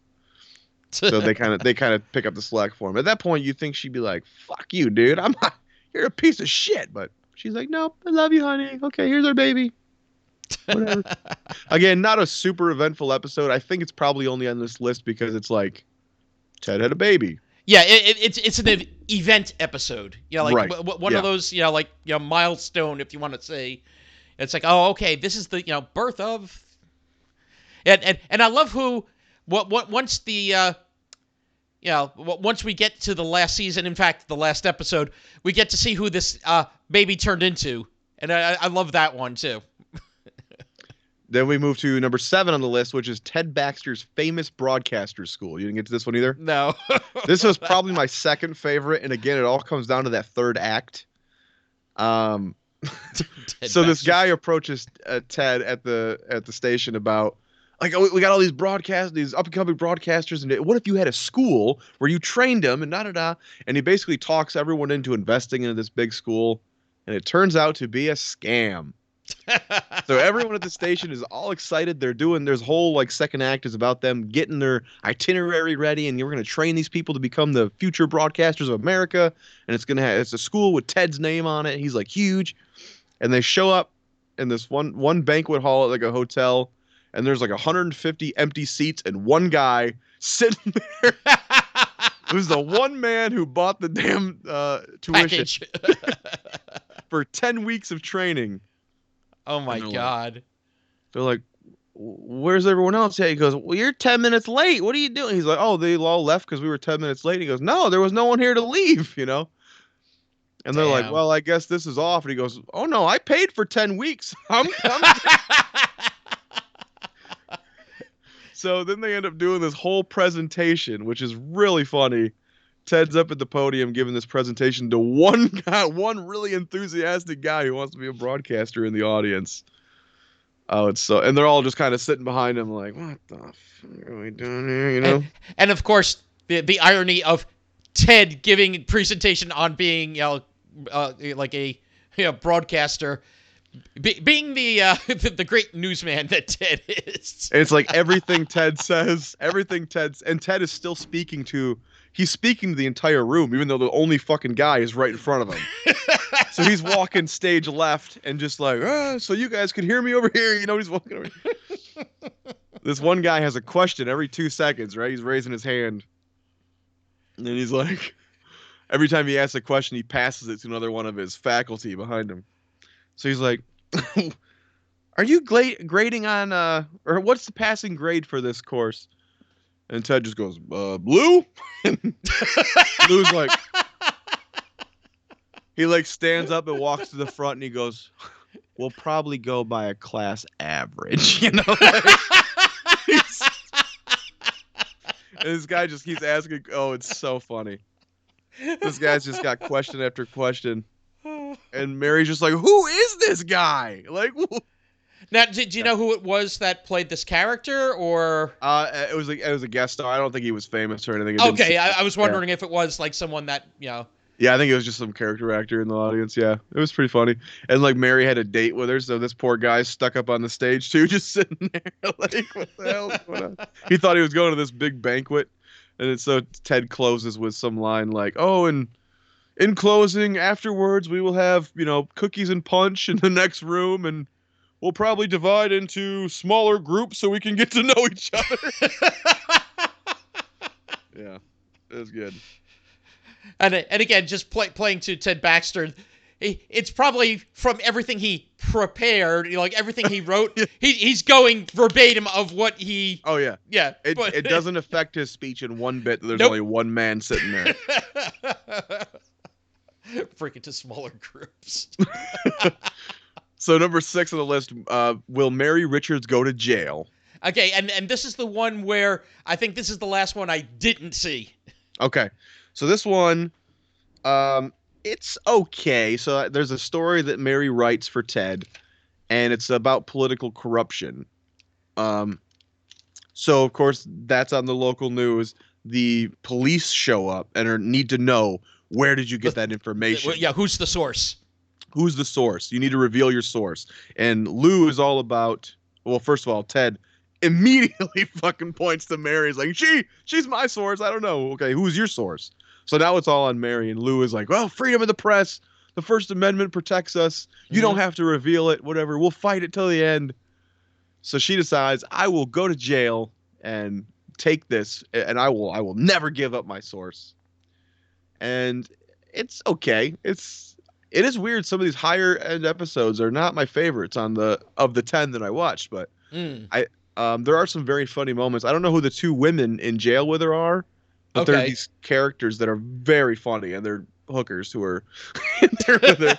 So they kind of pick up the slack for him. At that point, you think she'd be like, "Fuck you, dude. You're a piece of shit." But she's like, "No, I love you, honey. Okay, here's our baby." Whatever. Again, not a super eventful episode. I think it's probably only on this list because it's like Ted had a baby. Yeah, it's an event episode. Yeah, like Right. one of those, milestone, if you want to say. It's like, oh, okay, this is the birth of, and I love who, once the once we get to the last season, in fact, the last episode, we get to see who this baby turned into, and I love that one too. Then we move to number 7 on the list, which is Ted Baxter's Famous Broadcasters School. You didn't get to this one either? No. This was probably my second favorite, and again, it all comes down to that third act. So this guy approaches Ted at the station about, like, oh, we got all these these up and coming broadcasters, and what if you had a school where you trained them and da. And he basically talks everyone into investing into this big school, and it turns out to be a scam. So everyone at the station is all excited. There's whole like second act is about them getting their itinerary ready, and you're going to train these people to become the future broadcasters of America. And it's a school with Ted's name on it. He's like huge, and they show up in this one banquet hall at like a hotel, and there's like 150 empty seats and one guy sitting there. Who's the one man who bought the damn tuition Package. for 10 weeks of training. Oh my god. They're like, where's everyone else? He goes, well, you're 10 minutes late. What are you doing? He's like, oh, they all left because we were 10 minutes late. He goes, no, there was no one here to leave, And they're like, Damn. well, I guess this is off. And he goes, oh, no, I paid for 10 weeks. So then they end up doing this whole presentation, which is really funny. Ted's up at the podium giving this presentation to one guy, one really enthusiastic guy who wants to be a broadcaster in the audience. Oh, and they're all just kind of sitting behind him like, what the fuck are we doing here, And of course, the irony of Ted giving a presentation on being, like a broadcaster, Being the the great newsman that Ted is. And it's like everything Ted says, and Ted is still he's speaking to the entire room, even though the only fucking guy is right in front of him. So he's walking stage left and just like, so you guys can hear me over here. He's walking over here. This one guy has a question every 2 seconds, right? He's raising his hand. And then he's like, every time he asks a question, he passes it to another one of his faculty behind him. So he's like, are you grading on, or what's the passing grade for this course? And Ted just goes, blue? And Blue's like, he like stands up and walks to the front and he goes, we'll probably go by a class average, And this guy just keeps asking, it's so funny. This guy's just got question after question. And Mary's just like, who is this guy? Like, now, did you know who it was that played this character, or? It was a guest star. I don't think he was famous or anything. Okay, I was wondering if it was like someone that, Yeah, I think it was just some character actor in the audience. Yeah, it was pretty funny. And like Mary had a date with her, so this poor guy's stuck up on the stage too, just sitting there. Like, what the hell's going on? He thought he was going to this big banquet, and so Ted closes with some line like, "Oh, and in closing, afterwards we will have cookies and punch in the next room, and we'll probably divide into smaller groups so we can get to know each other." Yeah, it was good. And again, just playing to Ted Baxter, it's probably from everything he prepared, like everything he wrote. He's going verbatim of what he. Oh yeah, yeah. It doesn't affect his speech in one bit. There's Nope. only one man sitting there. Break it to smaller groups. So number 6 on the list, will Mary Richards go to jail? Okay, and this is the one where I think this is the last one I didn't see. Okay, so this one, it's okay. So there's a story that Mary writes for Ted, and it's about political corruption. So of course that's on the local news. The police show up and need to know, where did you get that information? Yeah, who's the source? Who's the source? You need to reveal your source. And Lou is all about, well, first of all, Ted immediately fucking points to Mary. He's like, she's my source. I don't know. Okay, who's your source? So now it's all on Mary, and Lou is like, well, freedom of the press. The First Amendment protects us. You don't have to reveal it, whatever. We'll fight it till the end. So she decides, I will go to jail and take this, and I will never give up my source. And it's okay. It is weird. Some of these higher end episodes are not my favorites of the 10 that I watched, but there are some very funny moments. I don't know who the 2 women in jail with her are, but there are these characters that are very funny, and they're hookers who are in there with her.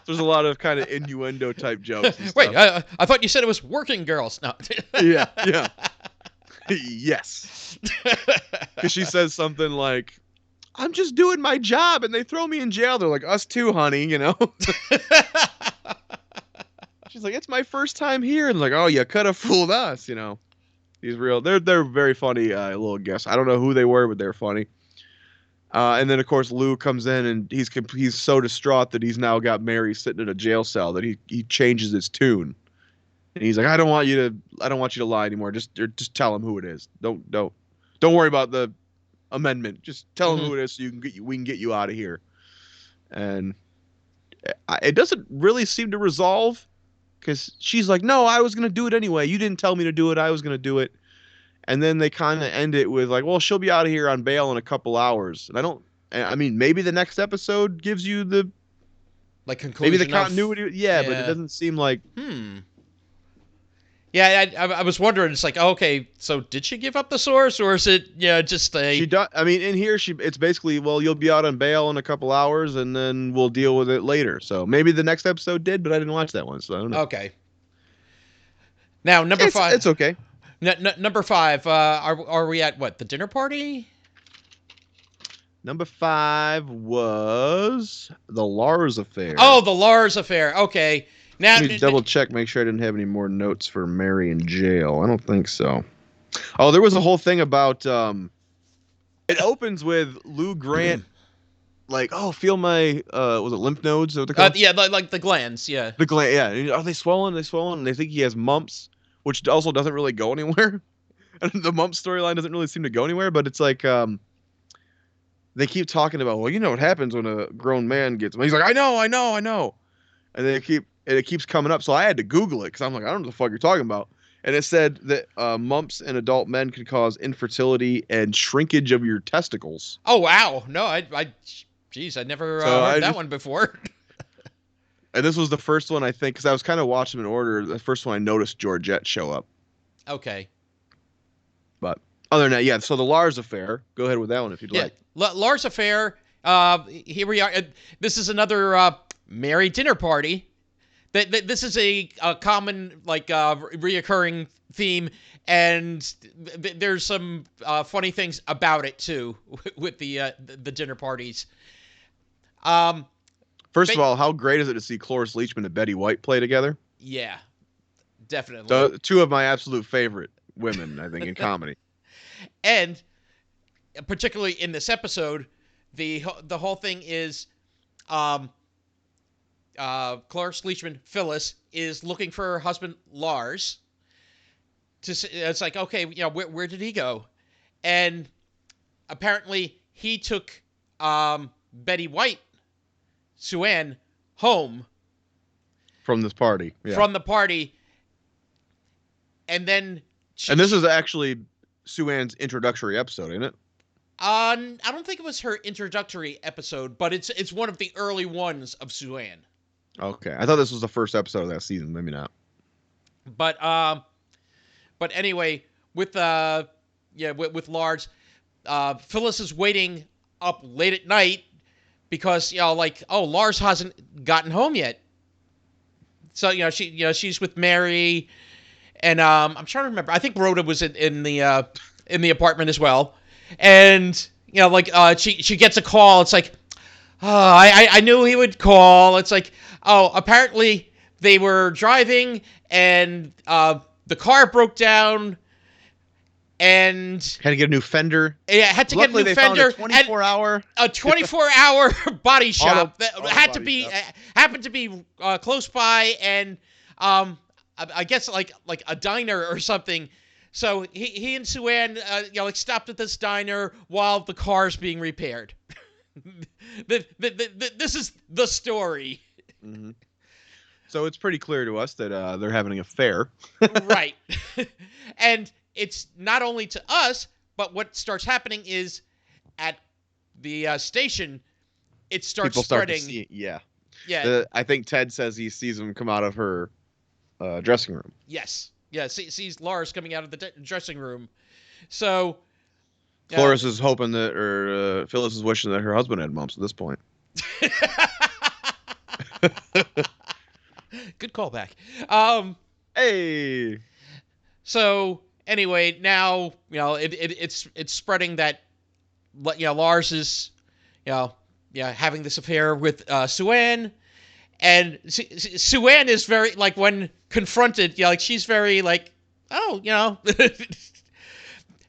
There's a lot of kind of innuendo type jokes. Wait, I thought you said it was working girls. No. Yeah. Yes. Because she says something like, I'm just doing my job and they throw me in jail. They're like, us too, honey, She's like, it's my first time here. And like, oh, you could have fooled us, These they're very funny little guests. I don't know who they were, but they're funny. And then of course Lou comes in and he's so distraught that he's now got Mary sitting in a jail cell that he changes his tune. And he's like, I don't want you to lie anymore. Just tell him who it is. Don't worry about the amendment. Just tell him who it is so we can get you out of here. And it doesn't really seem to resolve, because she's like, no, I was going to do it anyway. You didn't tell me to do it. I was going to do it. And then they kind of end it with like, well, she'll be out of here on bail in a couple hours. And I mean, maybe the next episode gives you the like conclusion. Maybe the continuity. Yeah, but it doesn't seem like. Yeah, I was wondering. It's like, okay, so did she give up the source, or is it just a? She does. I mean, in here, it's basically, well, you'll be out on bail in a couple hours, and then we'll deal with it later. So maybe the next episode did, but I didn't watch that one, so I don't know. Okay. Now number 5. It's okay. Number 5. Are we at what? The dinner party? Number 5 was the Lars affair. Oh, the Lars affair. Okay. Now, let me double check, make sure I didn't have any more notes for Mary in jail. I don't think so. Oh, there was a whole thing about. It opens with Lou Grant like, oh, feel my was it lymph nodes? Is that what they're called? Yeah, like the glands. Yeah. The gland, yeah. Are they swollen? Are they swollen? And they think he has mumps, which also doesn't really go anywhere. And the mumps storyline doesn't really seem to go anywhere. But it's like they keep talking about, well, you know what happens when a grown man gets. He's like, I know. And it keeps coming up. So I had to Google it because I'm like, I don't know what the fuck you're talking about. And it said that mumps in adult men can cause infertility and shrinkage of your testicles. Oh wow, no, geez, I never heard that one before. And this was the first one I think, because I was kind of watching them in order. The first one I noticed Georgette show up. Okay. But other than that, yeah. So the Lars affair. Go ahead with that one if you'd like. Lars affair. Here we are. This is another merry dinner party. This is a common reoccurring theme, and there's some funny things about it too with the dinner parties. First of all, how great is it to see Cloris Leachman and Betty White play together? Yeah, definitely. Two of my absolute favorite women, I think, in comedy. And particularly in this episode, the whole thing is, Cloris Leachman, Phyllis, is looking for her husband Lars. It's like, okay, where did he go? And apparently he took Betty White, Sue-Ann, home from this party. Yeah. From the party, and then and this is actually Sue-Ann's introductory episode, isn't it? I don't think it was her introductory episode, but it's one of the early ones of Sue-Ann. Okay, I thought this was the first episode of that season. Maybe not. But anyway, with Lars, Phyllis is waiting up late at night because Lars hasn't gotten home yet. So she's with Mary, and I'm trying to remember. I think Rhoda was in the apartment as well, and she gets a call. It's like, oh, I knew he would call. It's like, oh, apparently they were driving and the car broke down and had to get a new fender. Yeah, had to Luckily, get a new fender. Found a 24-hour body shop that happened to be close by, and I guess like a diner or something. So he and Sue-Ann stopped at this diner while the car's being repaired. This is the story. Mm-hmm. So it's pretty clear to us that they're having an affair. Right. And it's not only to us, but what starts happening is at the station, it starts People spreading. Start to see, yeah. Yeah. I think Ted says he sees them come out of her dressing room. Yes. Yeah, sees Lars coming out of the dressing room. So Cloris is hoping that, or Phyllis is wishing that her husband had mumps at this point. Good callback. Hey. So anyway, now it's spreading that Lars is having this affair with Sue-Ann, and Sue-Ann is very when confronted, she's very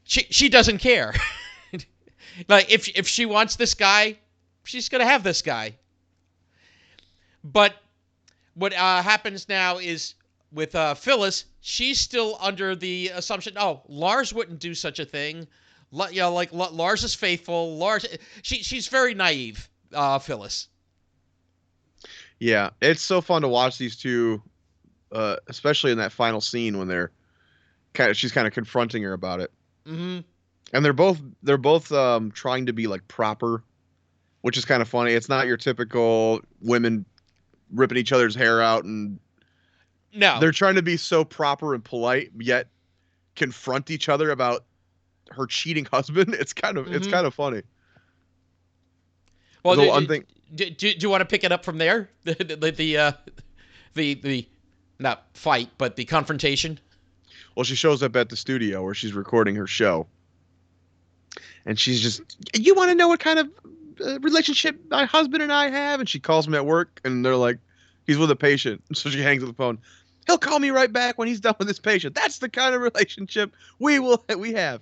she doesn't care. If she wants this guy, she's gonna have this guy. But what happens now is with Phyllis, she's still under the assumption, Lars wouldn't do such a thing. Lars is faithful. Lars, she's very naive, Phyllis. Yeah, it's so fun to watch these two, especially in that final scene when she's kind of confronting her about it. Mm-hmm. And they're both trying to be proper, which is kind of funny. It's not your typical women ripping each other's hair out, and no, they're trying to be so proper and polite, yet confront each other about her cheating husband. It's kind of funny. Well, do you want to pick it up from there? The not fight, but the confrontation. Well, she shows up at the studio where she's recording her show, and she's just, you want to know what kind of relationship my husband and I have? And she calls him at work, and they're like, he's with a patient. So she hangs up the phone. He'll call me right back when he's done with his patient. That's the kind of relationship we have.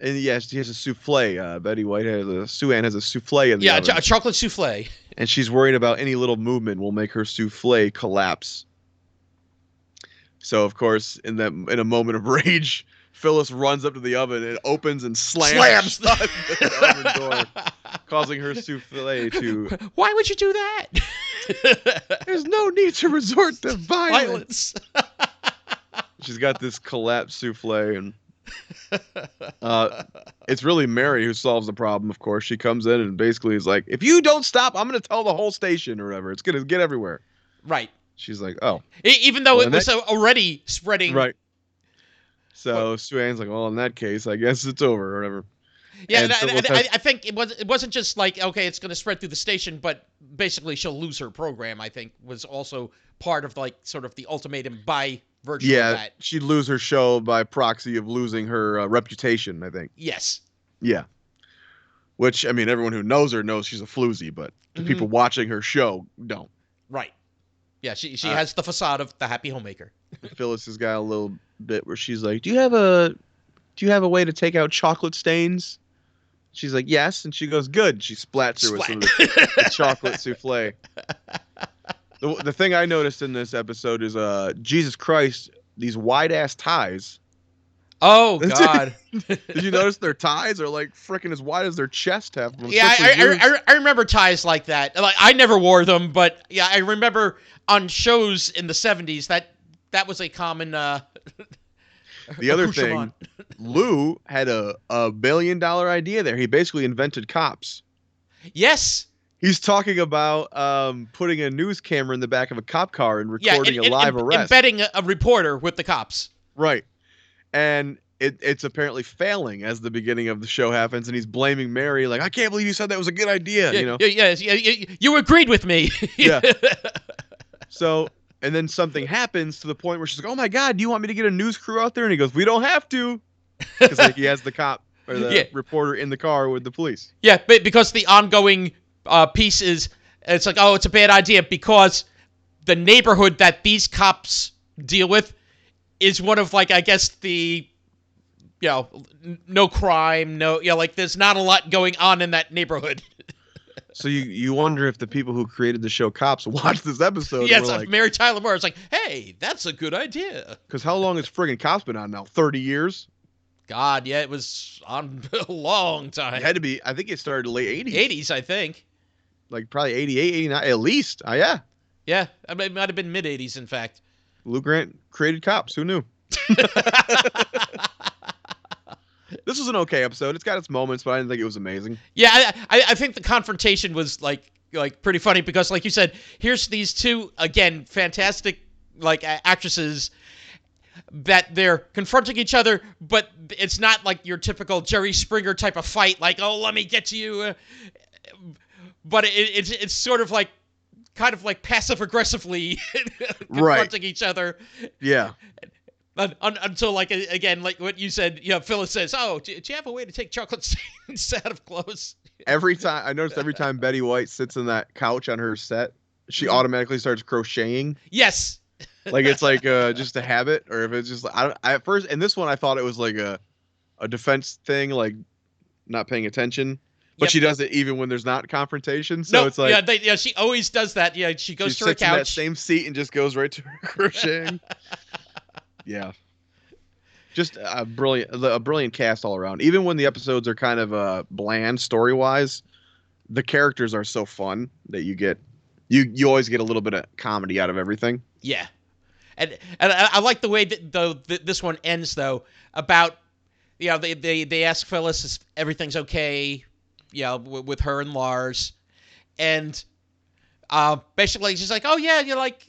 And yeah, she has a souffle. Sue Ann has a souffle in the Yeah, oven. a chocolate souffle. And she's worried about any little movement will make her souffle collapse. So of course, in a moment of rage, Phyllis runs up to the oven and opens and slams shut the oven door, causing her souffle to. Why would you do that? There's no need to resort to violence. Violence. She's got this collapsed souffle, and it's really Mary who solves the problem. Of course, she comes in and basically is like, "If you don't stop, I'm going to tell the whole station or whatever. It's going to get everywhere." Right. She's like, "Oh." Even though Well, it was already spreading. Right. So Sue Ann's like, "Well, in that case, I guess it's over or whatever." Yeah, And I think it wasn't just like, okay, it's going to spread through the station, but basically she'll lose her program, I think, was also part of like sort of the ultimatum by virtue of that. She'd lose her show by proxy of losing her reputation, I think. Yes. Yeah. Which, I mean, everyone who knows her knows she's a floozy, but the people watching her show don't. Right. Yeah, she has the facade of the happy homemaker. Phyllis has got a little bit where she's like, do you have a way to take out chocolate stains? She's like, yes. And she goes, good. She splats her with some of the chocolate souffle. The thing I noticed in this episode is, Jesus Christ, these wide-ass ties. Oh, God. Did you notice their ties are like freaking as wide as their chest half of them? Yeah, I remember ties like that. Like, I never wore them, but yeah, I remember on shows in the 70s that was a common The other thing, Lou had a $1 billion idea there. He basically invented cops. Yes. He's talking about putting a news camera in the back of a cop car and recording a live arrest. Embedding a reporter with the cops. Right. And it's apparently failing as the beginning of the show happens, and he's blaming Mary, like, I can't believe you said that was a good idea, you know? Yes, you agreed with me. Yeah. So, and then something happens to the point where she's like, oh my God, do you want me to get a news crew out there? And he goes, we don't have to. Because like, he has the cop or the reporter in the car with the police. Yeah, but because the ongoing piece is, it's like, oh, it's a bad idea because the neighborhood that these cops deal with is one of, like, I guess the, no crime, like there's not a lot going on in that neighborhood. So you wonder if the people who created the show Cops watched this episode. Yeah, it's like Mary Tyler Moore. It's like, hey, that's a good idea. Because how long has friggin' Cops been on now? 30 years? God, yeah, it was on a long time. It had to be, I think it started late 80s. 80s, I think. Like probably 88, 89, at least. Yeah. Yeah, it might have been mid-80s, in fact. Lou Grant created Cops. Who knew? This was an okay episode. It's got its moments, but I didn't think it was amazing. Yeah, I think the confrontation was like pretty funny because, like you said, here's these two, again, fantastic actresses that they're confronting each other, but it's not like your typical Jerry Springer type of fight, like, oh, let me get to you. But it's sort of like kind of like passive aggressively confronting each other. Yeah. Until, like, again, like what you said, Phyllis says, oh, do you have a way to take chocolate stains out of clothes? I noticed every time Betty White sits in that couch on her set, she automatically starts crocheting. Yes. Like it's like just a habit, or if it's just I at first in this one I thought it was like a defense thing, like not paying attention. But she does it even when there's not confrontation. So it's like she always does that. Yeah, she goes to her couch, in that same seat, and just goes right to her crocheting. Yeah, just a brilliant cast all around. Even when the episodes are kind of bland story wise, the characters are so fun that you always get a little bit of comedy out of everything. Yeah, and I like the way that this one ends though. About they ask Phyllis if everything's okay, with her and Lars, and basically she's like, oh yeah, you're like.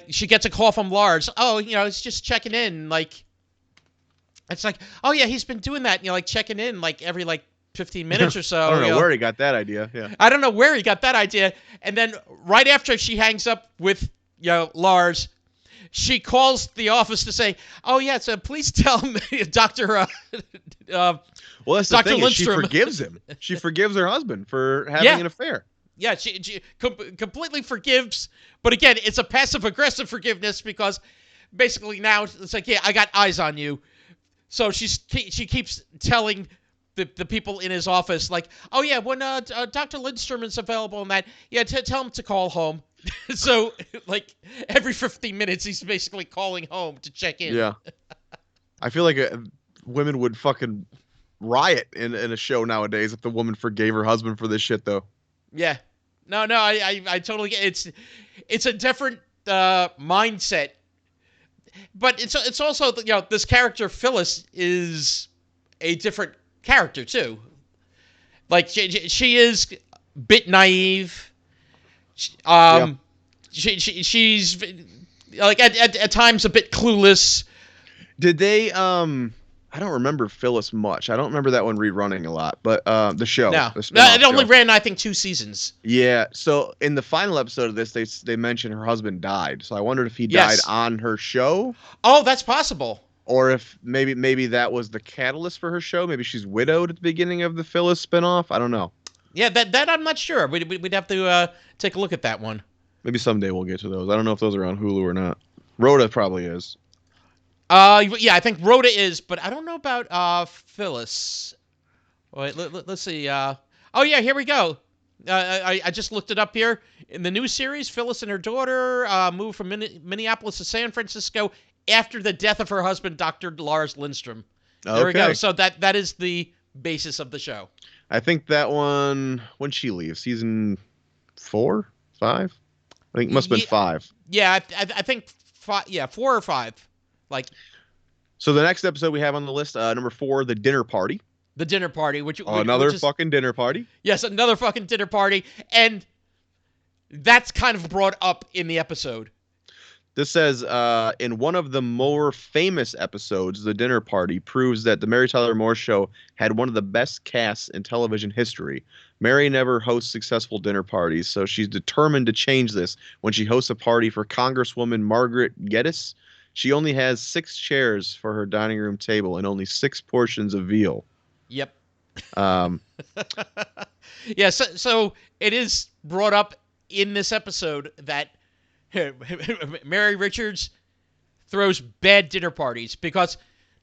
She gets a call from Lars. Oh, it's just checking in. Like, it's like, oh yeah, he's been doing that. Like checking in like every 15 minutes or so. I don't know where he got that idea. Yeah. I don't know where he got that idea. And then right after she hangs up with Lars, she calls the office to say, oh yeah, so please tell me, Dr. Well, that's the Dr. thing. She Lindstrom. forgives him. She forgives her husband for having an affair. Yeah, she completely forgives, but again, it's a passive-aggressive forgiveness because basically now it's like, yeah, I got eyes on you. So she keeps telling the people in his office, like, oh yeah, when Dr. Lindstrom is available and that, yeah, tell him to call home. So like every 15 minutes he's basically calling home to check in. Yeah. I feel like women would fucking riot in a show nowadays if the woman forgave her husband for this shit, though. Yeah. No, I totally get it. It's a different mindset. But it's also, this character Phyllis is a different character too. Like she is a bit naive. Yeah. She's like at times a bit clueless. Did they I don't remember Phyllis much. I don't remember that one rerunning a lot, but the show. No, The spin-off it only show. ran, I think, 2 seasons. Yeah, so in the final episode of this, they mentioned her husband died. So I wondered if he Yes. died on her show, Oh, that's possible. or if maybe that was the catalyst for her show. Maybe she's widowed at the beginning of the Phyllis spinoff. I don't know. Yeah, that I'm not sure. We'd have to take a look at that one. Maybe someday we'll get to those. I don't know if those are on Hulu or not. Rhoda probably is. Yeah, I think Rhoda is, but I don't know about Phyllis. Wait, let's see. Oh yeah, here we go. I just looked it up here. In the new series, Phyllis and her daughter moved from Minneapolis to San Francisco after the death of her husband, Dr. Lars Lindstrom. There we go. Okay. So that is the basis of the show. I think that one, when she leaves, season 4, 5. I think it must have been 5. Yeah, I think 5. Yeah, 4 or 5. Like So the next episode we have on the list, number 4, the dinner party. the dinner party, which Another which is, fucking dinner party. yes, another fucking dinner party, and that's kind of brought up in the episode. This says, in one of the more famous episodes, the dinner party proves that the Mary Tyler Moore Show had one of the best casts in television history. Mary never hosts successful dinner parties, so she's determined to change this when she hosts a party for Congresswoman Margaret Geddes. She only has 6 chairs for her dining room table and only 6 portions of veal. Yep. Um, Yeah, so it is brought up in this episode that Mary Richards throws bad dinner parties because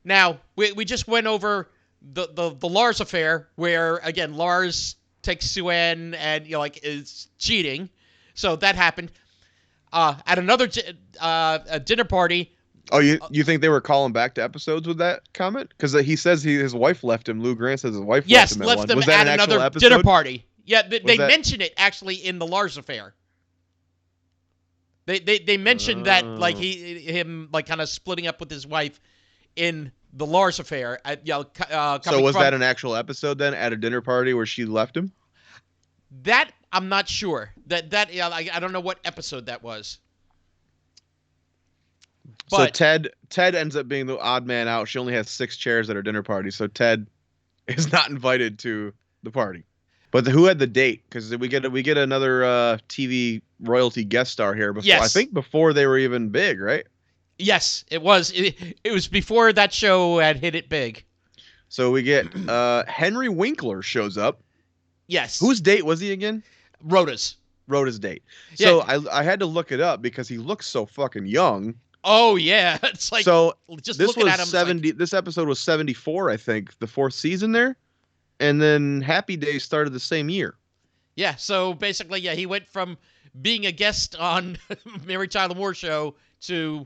now we just went over the Lars affair where, again, Lars takes Sue-Ann and is cheating. So that happened. At another a dinner party. oh, you think they were calling back to episodes with that comment? Because he says his wife left him. Lou Grant says his wife Yes, left him at left one. them Was that at an actual another episode? dinner party. Yeah, they that- mention it actually in the Lars affair. They mentioned that him kind of splitting up with his wife in the Lars affair. So was that an actual episode then at a dinner party where she left him? That I'm not sure. I don't know what episode that was. So But Ted ends up being the odd man out. She only has 6 chairs at her dinner party, so Ted is not invited to the party. But who had the date? Because we get another TV royalty guest star here before. Yes. I think before they were even big, right? yes, it was. It was before that show had hit it big. So we get Henry Winkler shows up. Yes. Whose date was he again? Rhoda's? Rhoda's date. Yeah. So I had to look it up because he looks so fucking young. Oh yeah, it's like So just this looking was at him. 70. This episode was 74, I think, the 4th season there, and then Happy Days started the same year. Yeah, so basically, yeah, he went from being a guest on Mary Tyler Moore Show to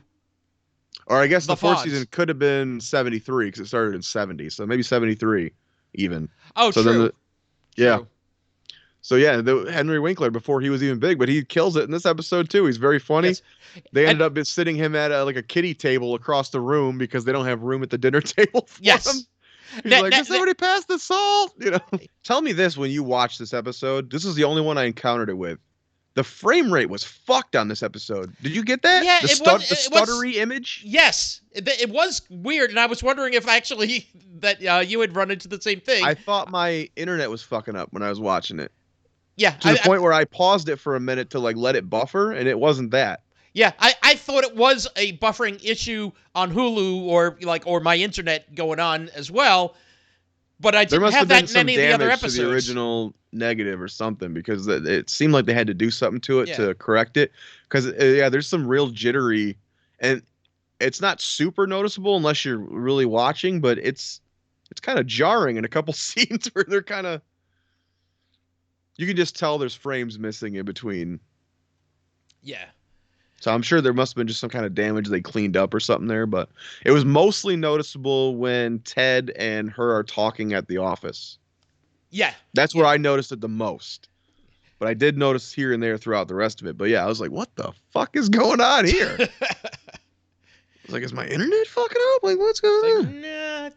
Or I guess the The 4th Fonz. season could have been 73 because it started in 70, so maybe 73 even. oh, So true. then yeah. True. So yeah, the Henry Winkler before he was even big, but he kills it in this episode too. He's very funny. Yes. They And- ended up sitting him at like a kiddie table across the room because they don't have room at the dinner table for Yes. him. He's Now- like, now- "Does somebody pass the salt?" You know. Tell me this: when you watch this episode, this is the only one I encountered it with. The frame rate was fucked on this episode. Did you get that? Yeah, the it was- the it was- stuttery image. Yes, it was weird, and I was wondering if actually that you had run into the same thing. I thought my internet was fucking up when I was watching it. yeah, To the point where I paused it for a minute to like let it buffer, and it wasn't that. Yeah, I thought it was a buffering issue on Hulu or my internet going on as well, but I There didn't must have have been that in some any of the other damage to episodes. the original negative or something because it seemed like they had to do something to it Yeah. to correct it. Because yeah, there's some real jittery, and it's not super noticeable unless you're really watching, but it's kind of jarring in a couple scenes where they're kind of, you can just tell there's frames missing in between. Yeah. So I'm sure there must have been just some kind of damage they cleaned up or something there, but it was mostly noticeable when Ted and her are talking at the office. Yeah. That's where I noticed it the most. But I did notice here and there throughout the rest of it. But yeah, I was like, what the fuck is going on here? I was like, is my internet fucking up? Like, what's going on? Nah.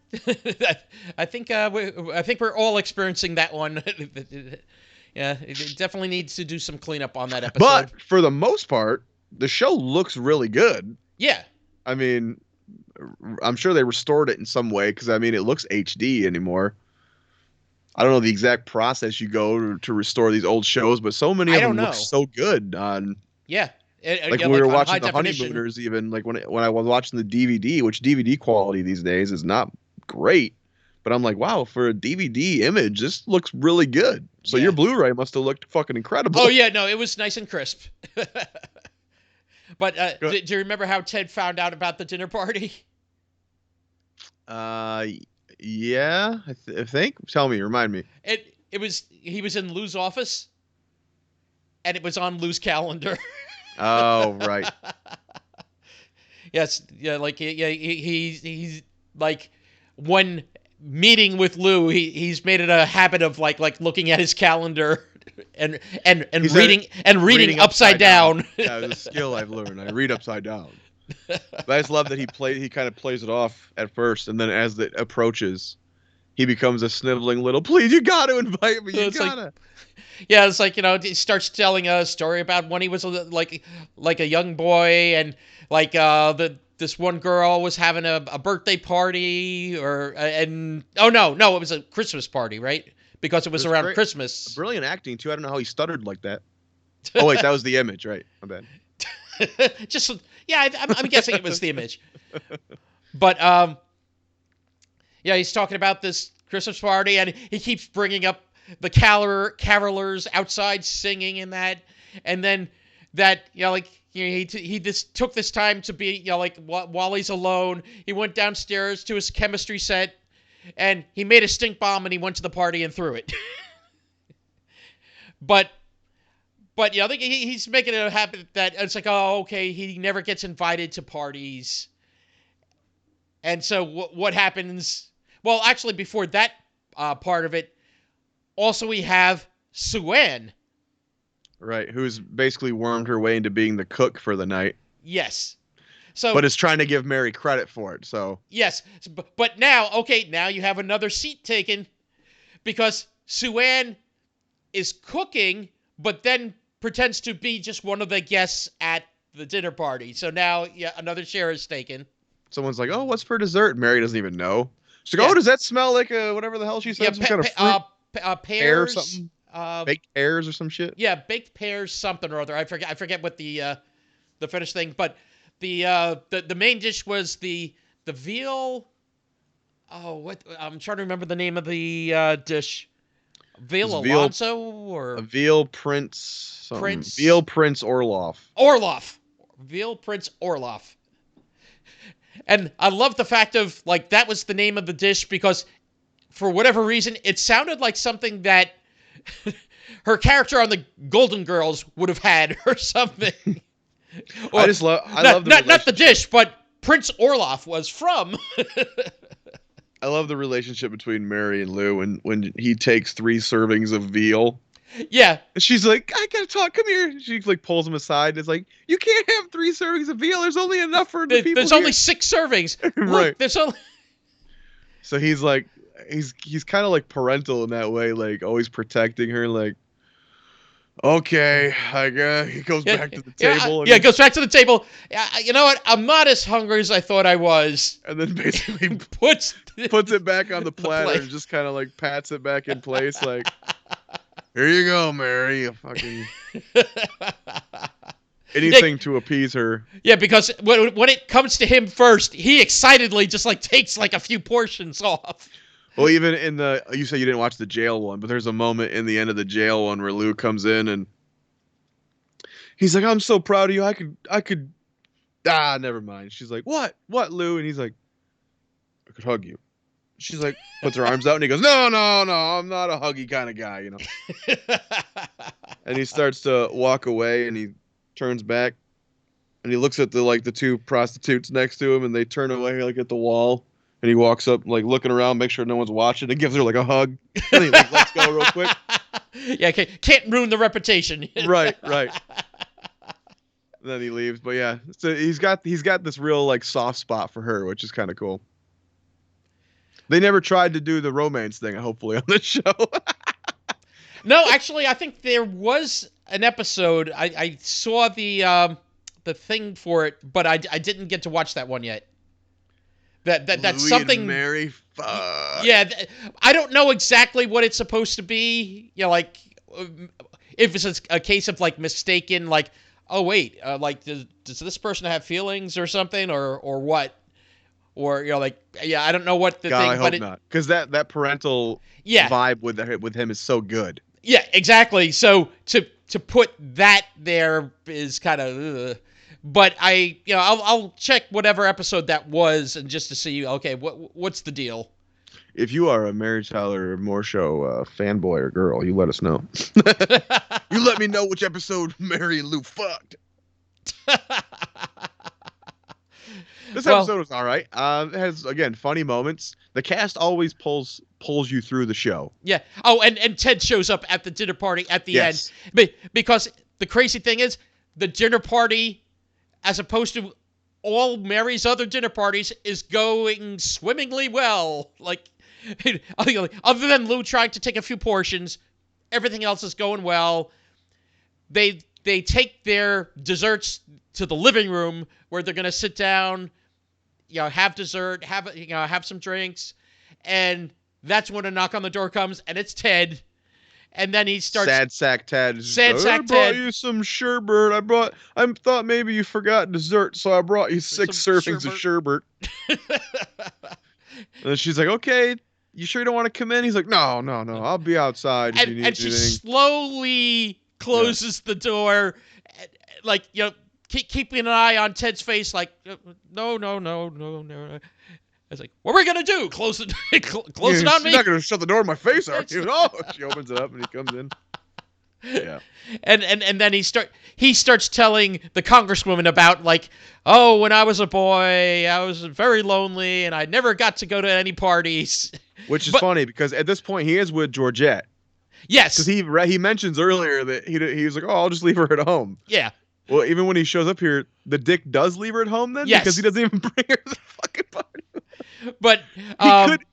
I think we're all experiencing that one. Yeah, it definitely needs to do some cleanup on that episode. But for the most part, the show looks really good. Yeah. I mean, I'm sure they restored it in some way because, I mean, it looks HD anymore. I don't know the exact process you go to restore these old shows, but so many of them look so good on. Yeah. Like when we were watching The Honeymooners, even like when I was watching the DVD, which DVD quality these days is not great, but I'm like, wow, for a DVD image, this looks really good. So your Blu-ray must have looked fucking incredible. Oh yeah, no, it was nice and crisp. But do you remember how Ted found out about the dinner party? Yeah, I think. Tell me, remind me. He was in Lou's office, and it was on Lou's calendar. Oh, right. Yes, yeah, like he's like when meeting with Lou, he's made it a habit of like looking at his calendar and reading upside down. Yeah, it's a skill I've learned. I read upside down. But I just love that he kind of plays it off at first, and then as it approaches, he becomes a sniveling little, please, you got to invite me, you gotta. Yeah, it's like, he starts telling a story about when he was like a young boy, and like this one girl was having a birthday party, it was a Christmas party, right? Because it was around great. Christmas. Brilliant acting too. I don't know how he stuttered like that. Oh wait, that was the image, right? My bad. I'm guessing it was the image. But he's talking about this Christmas party, and he keeps bringing up the carolers outside singing and that, and then that he just took this time to be while he's alone, he went downstairs to his chemistry set, and he made a stink bomb, and he went to the party and threw it. But I think he's making it a habit that it's like, oh, okay, he never gets invited to parties. And so what happens? Well, actually, before that part of it, also we have Sue-Ann. Right, who's basically wormed her way into being the cook for the night. Yes. So, but is trying to give Mary credit for it, so. Yes, but now you have another seat taken, because Sue-Ann is cooking, but then pretends to be just one of the guests at the dinner party. So now, another chair is taken. Someone's like, oh, what's for dessert? Mary doesn't even know. She's like, oh, does that smell like whatever the hell she said? Some kind of fruit? Pear or something? Baked pears or some shit? Yeah, baked pears, something or other. I forget what the finished thing, but the main dish was the veal. Oh, what? I'm trying to remember the name of the dish. Veal Alonso or a veal Prince Veal Prince Orloff. Veal Prince Orloff. And I love the fact of that was the name of the dish because for whatever reason it sounded like something that her character on the Golden Girls would have had or something. Or, I love not the dish, but Prince Orloff was from. I love the relationship between Mary and Lou when he takes 3 servings of veal. Yeah. And she's like, I gotta talk, come here. She pulls him aside and is like, you can't have 3 servings of veal. There's only enough for the people There's only 6 servings. Right. Look, there's only... So he's like, he's kind of like parental in that way, like always protecting her, like, okay, he goes back to the table. He goes back to the table. You know what? I'm not as hungry as I thought I was. And then basically puts it back on the platter and just kind of like pats it back in place, like, here you go, Mary. You fucking anything to appease her. Yeah, because when it comes to him first, he excitedly just takes a few portions off. Well, even in you say you didn't watch the jail one, but there's a moment in the end of the jail one where Lou comes in and he's like, I'm so proud of you. I could Ah, never mind. She's like, what, Lou? And he's like, I could hug you. She's like, puts her arms out, and he goes, no, no, no, I'm not a huggy kind of guy, you know. And he starts to walk away, and he turns back, and he looks at the two prostitutes next to him, and they turn away like at the wall, and he walks up like looking around, make sure no one's watching, and gives her like a hug, and he like lets go real quick. Yeah, can't ruin the reputation. Right. Then he leaves, but yeah, so he's got this real like soft spot for her, which is kind of cool. They never tried to do the romance thing, hopefully, on this show. No, actually, I think there was an episode. I saw the thing for it, but I didn't get to watch that one yet. That's Louis something. And Mary, fuck. Yeah, I don't know exactly what it's supposed to be. You know, like if it's a case of like mistaken, like, oh wait, like does this person have feelings or something, or what? Or, you know, like, yeah, I don't know what the God, thing, I hope not, because that parental vibe with him is so good. Yeah, exactly. So to put that there is kind of, but I'll check whatever episode that was, and just to see, okay, what's the deal. If you are a Mary Tyler Moore Show fanboy or girl, you let us know. You let me know which episode Mary and Lou fucked. This episode was all right. It has, again, funny moments. The cast always pulls you through the show. Yeah. Oh, and Ted shows up at the dinner party at the end. Because the crazy thing is, the dinner party, as opposed to all Mary's other dinner parties, is going swimmingly well. Like, other than Lou trying to take a few portions, everything else is going well. They take their desserts to the living room where they're going to sit down, have dessert, have some drinks, and that's when a knock on the door comes, and it's Ted, and then he starts. Sad sack Ted. Sad sack Ted. I brought you some sherbet. I thought maybe you forgot dessert, so I brought you 6 servings of sherbet. And she's like, okay, you sure you don't want to come in? He's like, no, I'll be outside if you need anything. And she slowly closes the door, like, keeping an eye on Ted's face, like, no. I was like, what are we gonna do? Close it on me? You're not gonna shut the door in my face, are you? Oh, she opens it up and he comes in. Yeah. And then he starts telling the congresswoman about, like, oh, when I was a boy, I was very lonely and I never got to go to any parties. Which is funny because at this point he is with Georgette. Yes. Because he mentions earlier that he was like, oh, I'll just leave her at home. Yeah. Well, even when he shows up here, the dick does leave her at home then? Yes. Because he doesn't even bring her to the fucking party. But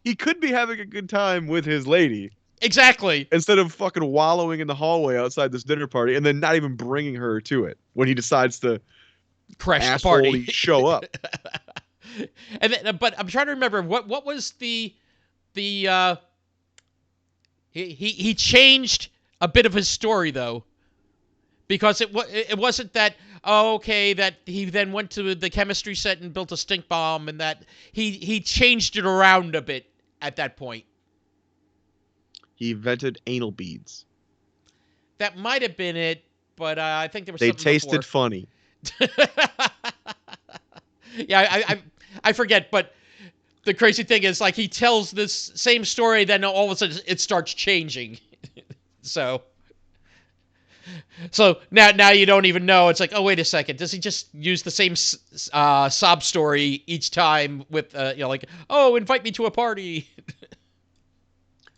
he could be having a good time with his lady. Exactly. Instead of fucking wallowing in the hallway outside this dinner party and then not even bringing her to it when he decides to crash the party, show up. And then, but I'm trying to remember what was the he changed a bit of his story though, because it wasn't that that he then went to the chemistry set and built a stink bomb, and that he changed it around a bit at that point. He invented anal beads. That might have been it, but I think there was they something tasted before. Funny. Yeah, I forget, but the crazy thing is, like, he tells this same story, then all of a sudden it starts changing. So now you don't even know. It's like, oh, wait a second. Does he just use the same sob story each time with, like, oh, invite me to a party?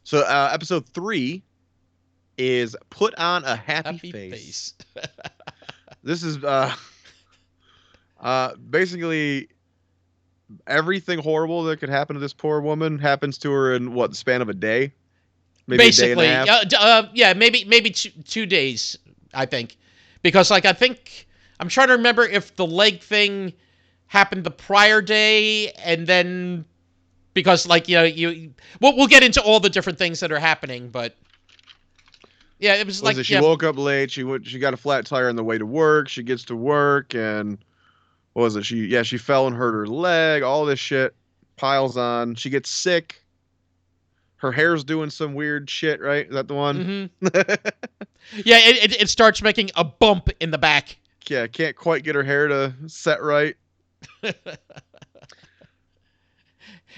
So episode 3 is Put on a Happy Face. This is basically everything horrible that could happen to this poor woman happens to her in the span of a day? Maybe basically, a day and a half? Yeah, maybe 2 days, I think. Because, like, I'm trying to remember if the leg thing happened the prior day, and then, because, like, we'll get into all the different things that are happening, but yeah, it was like, she woke up late, she got a flat tire on the way to work, she gets to work, and what was it? She fell and hurt her leg, all this shit piles on, she gets sick. Her hair's doing some weird shit, right? Is that the one? Mm-hmm. Yeah, it starts making a bump in the back. can't quite get her hair to set right.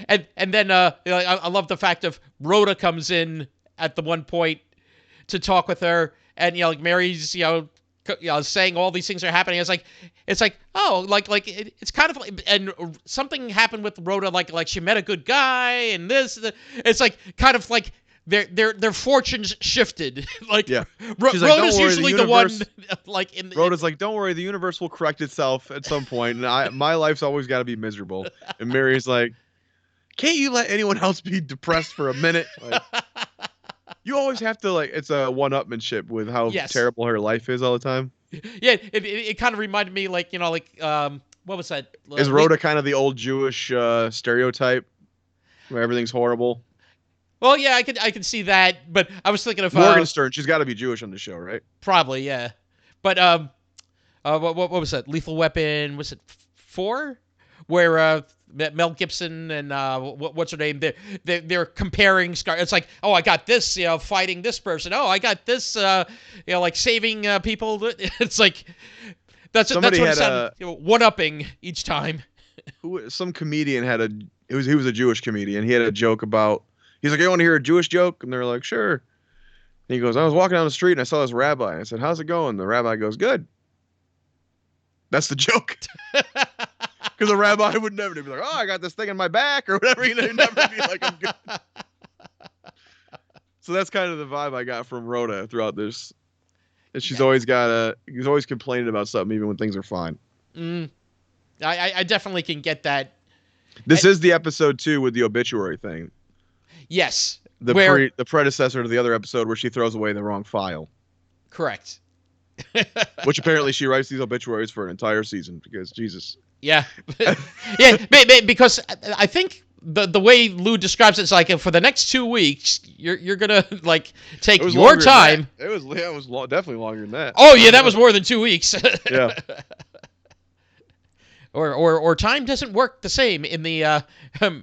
And then I love the fact of Rhoda comes in at the one point to talk with her, and like Mary's saying all these things are happening. It's like oh it's kind of like, and something happened with Rhoda, like she met a good guy, and it's like kind of like their fortunes shifted. Like Yeah. Rhoda's She's like, "Don't worry, usually the one like in the, Rhoda's like, don't worry, the universe will correct itself at some point, and my life's always got to be miserable. And Mary's like, can't you let anyone else be depressed for a minute? Like, you always have to it's a one-upmanship with how terrible her life is all the time. Yeah, it kind of reminded me what was that? Is Rhoda kind of the old Jewish stereotype where everything's horrible? Well, yeah, I could see that, but I was thinking of Morgenstern. She's got to be Jewish on the show, right? Probably, yeah. But what was that? Lethal Weapon? Was it 4? Where Mel Gibson and what's her name? They're comparing scars. It's like, oh, I got this, fighting this person. Oh, I got this, like saving people. It's like that's what it sounded, one-upping each time. Some comedian had he was a Jewish comedian. He had a joke about. He's like, you want to hear a Jewish joke? And they're like, sure. And he goes, I was walking down the street and I saw this rabbi. I said, how's it going? The rabbi goes, good. That's the joke. Because a rabbi would never be like, oh, I got this thing in my back or whatever. He'd never be like, I'm good. So that's kind of the vibe I got from Rhoda throughout this. And she's always he's always complaining about something even when things are fine. I definitely can get that. This is the episode 2 with the obituary thing. Yes. The predecessor to the other episode where she throws away the wrong file. Correct. Which apparently she writes these obituaries for an entire season because Jesus. Yeah. Yeah, because I think the way Lou describes it's like for the next 2 weeks you're going to take your time. It was definitely longer than that. Oh, yeah, that was more than 2 weeks. Yeah. Or time doesn't work the same in the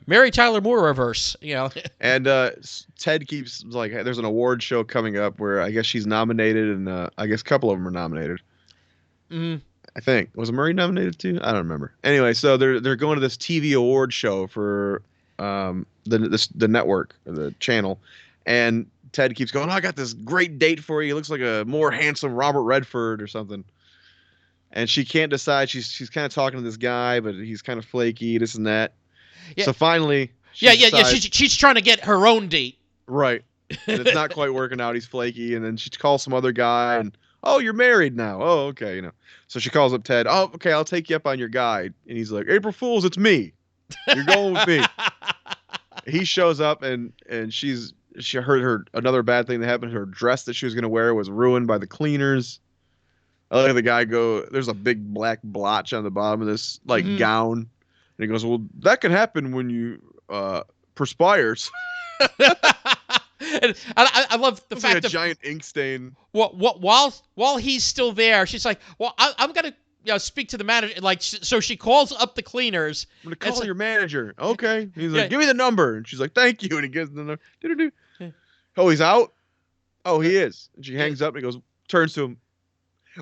Mary Tyler Moore reverse, And Ted keeps there's an award show coming up where I guess she's nominated, and I guess a couple of them are nominated. I think was Murray nominated too. I don't remember. Anyway, so they're going to this TV award show for the network or the channel, and Ted keeps going, oh, I got this great date for you. He looks like a more handsome Robert Redford or something. And she can't decide. She's kind of talking to this guy, but he's kind of flaky, this and that. Yeah. So finally, she's trying to get her own date. Right. And it's not quite working out. He's flaky, and then she calls some other guy, and oh, you're married now. Oh, okay, So she calls up Ted. Oh, okay, I'll take you up on your guide. And he's like, April Fools, it's me. You're going with me. He shows up, and she heard another bad thing that happened. Her dress that she was going to wear was ruined by the cleaners. I look at the guy go, there's a big black blotch on the bottom of this gown. And he goes, well, that can happen when you perspires. And I love the fact like a giant ink stain. While he's still there, she's like, well, I'm going to speak to the manager. So she calls up the cleaners. I'm going to call your manager. Okay. He's like, give me the number. And she's like, thank you. And he gives the number. Oh, he's out? Oh, he is. And she hangs up and he goes, turns to him.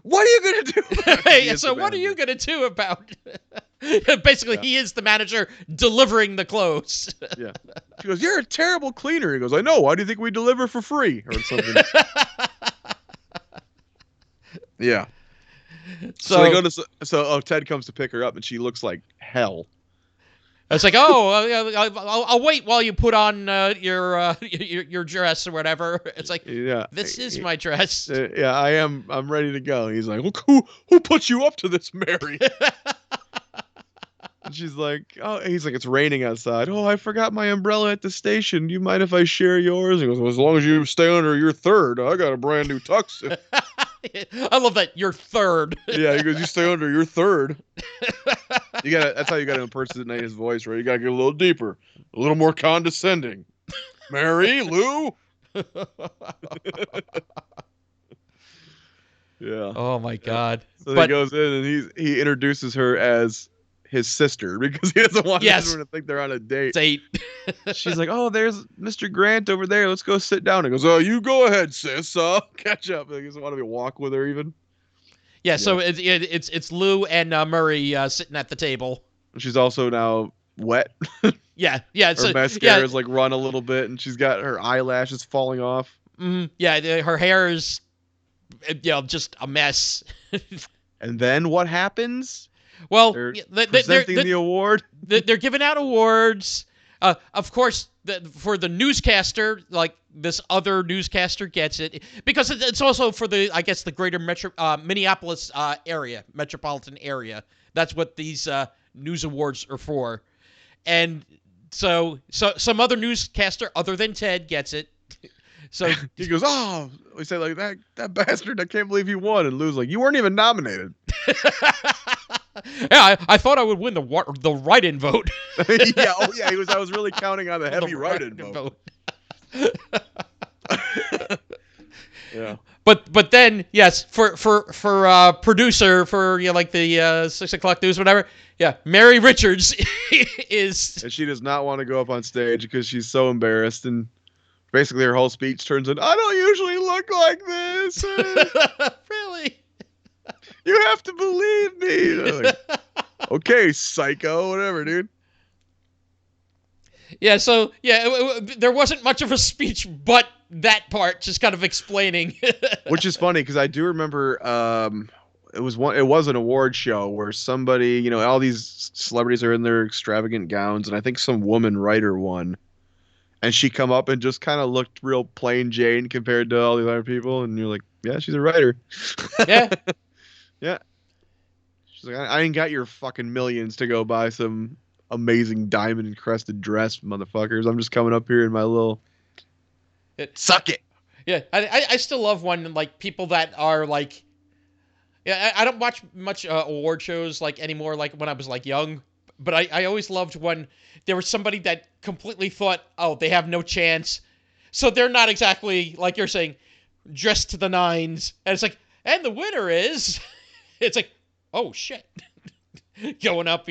What are you going to do? So what are you going to do about it? Basically, he is the manager delivering the clothes. Yeah. She goes, you're a terrible cleaner. He goes, I know. Why do you think we deliver for free? Or something. Yeah. So they go to Ted comes to pick her up, and she looks like hell. It's like, I'll wait while you put on your dress or whatever. It's like, this is my dress. Yeah, I am. I'm ready to go. He's like, who put you up to this, Mary? And she's like, oh, he's like, it's raining outside. Oh, I forgot my umbrella at the station. Do you mind if I share yours? He goes, well, as long as you stay under your third, I got a brand new tux. I love that. Your third. Yeah, he goes, you stay under your third. That's how you gotta impersonate his voice, right? You gotta get a little deeper, a little more condescending. Mary, Lou. Yeah. Oh my God. So he goes in and he introduces her as his sister because he doesn't want everyone to think they're on a date. She's like, oh, there's Mr. Grant over there. Let's go sit down. He goes, oh, you go ahead, sis. Catch up. He doesn't want to walk with her even. Yeah, so it's Lou and Murray sitting at the table. She's also now wet. Yeah. Her So mascara's like run a little bit, and she's got her eyelashes falling off. Her hair is, just a mess. And then what happens? Well, They're they're presenting the award. They're giving out awards. Of course, for the newscaster, like this other newscaster gets it because it's also for the greater Minneapolis metropolitan area. That's what these news awards are for, and so some other newscaster other than Ted gets it. So he goes, "Oh," we say like that bastard. I can't believe he won. And Lou's like, "You weren't even nominated." Yeah, I thought I would win the write-in vote. Yeah, I was really counting on the heavy write-in vote. Yeah. But then yes, for producer for the 6 o'clock news whatever. Yeah, Mary Richards is. And she does not want to go up on stage because she's so embarrassed, and basically her whole speech turns into, "I don't usually look like this." Really? You have to believe me. Like, okay, psycho, whatever, dude. Yeah, so there wasn't much of a speech, but that part just kind of explaining. Which is funny because I do remember it was an award show where somebody, all these celebrities are in their extravagant gowns, and I think some woman writer won. And she come up and just kind of looked real plain Jane compared to all the other people, and you're like, yeah, she's a writer. Yeah. Yeah. She's like, I ain't got your fucking millions to go buy some amazing diamond encrusted dress, motherfuckers. I'm just coming up here in my little. Suck it. Yeah, I still love when like people that are like. Yeah, I don't watch much award shows like anymore. Like when I was like young, but I always loved when there was somebody that completely thought, oh, they have no chance, so they're not exactly like you're saying, dressed to the nines, and it's like, and the winner is. It's like, oh shit, going up,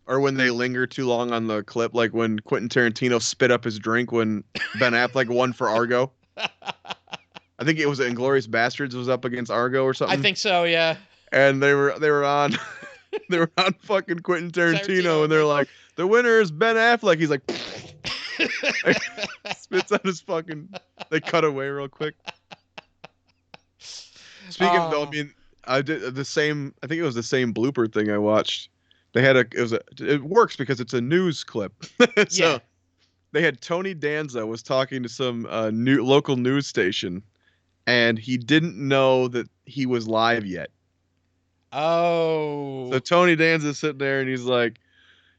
Or when they linger too long on the clip, like when Quentin Tarantino spit up his drink when Ben Affleck won for Argo. I think it was Inglourious Bastards was up against Argo or something. I think so, yeah. And they were on they were on fucking Quentin Tarantino, and they're like, the winner is Ben Affleck. He's like, spits out his fucking. They cut away real quick. Speaking of though, I mean, I did the same. I think it was the same blooper thing I watched. They had it works because it's a news clip. So Yeah. they had Tony Danza was talking to some local news station, and he didn't know that he was live yet. Oh. So Tony Danza's sitting there, and he's like,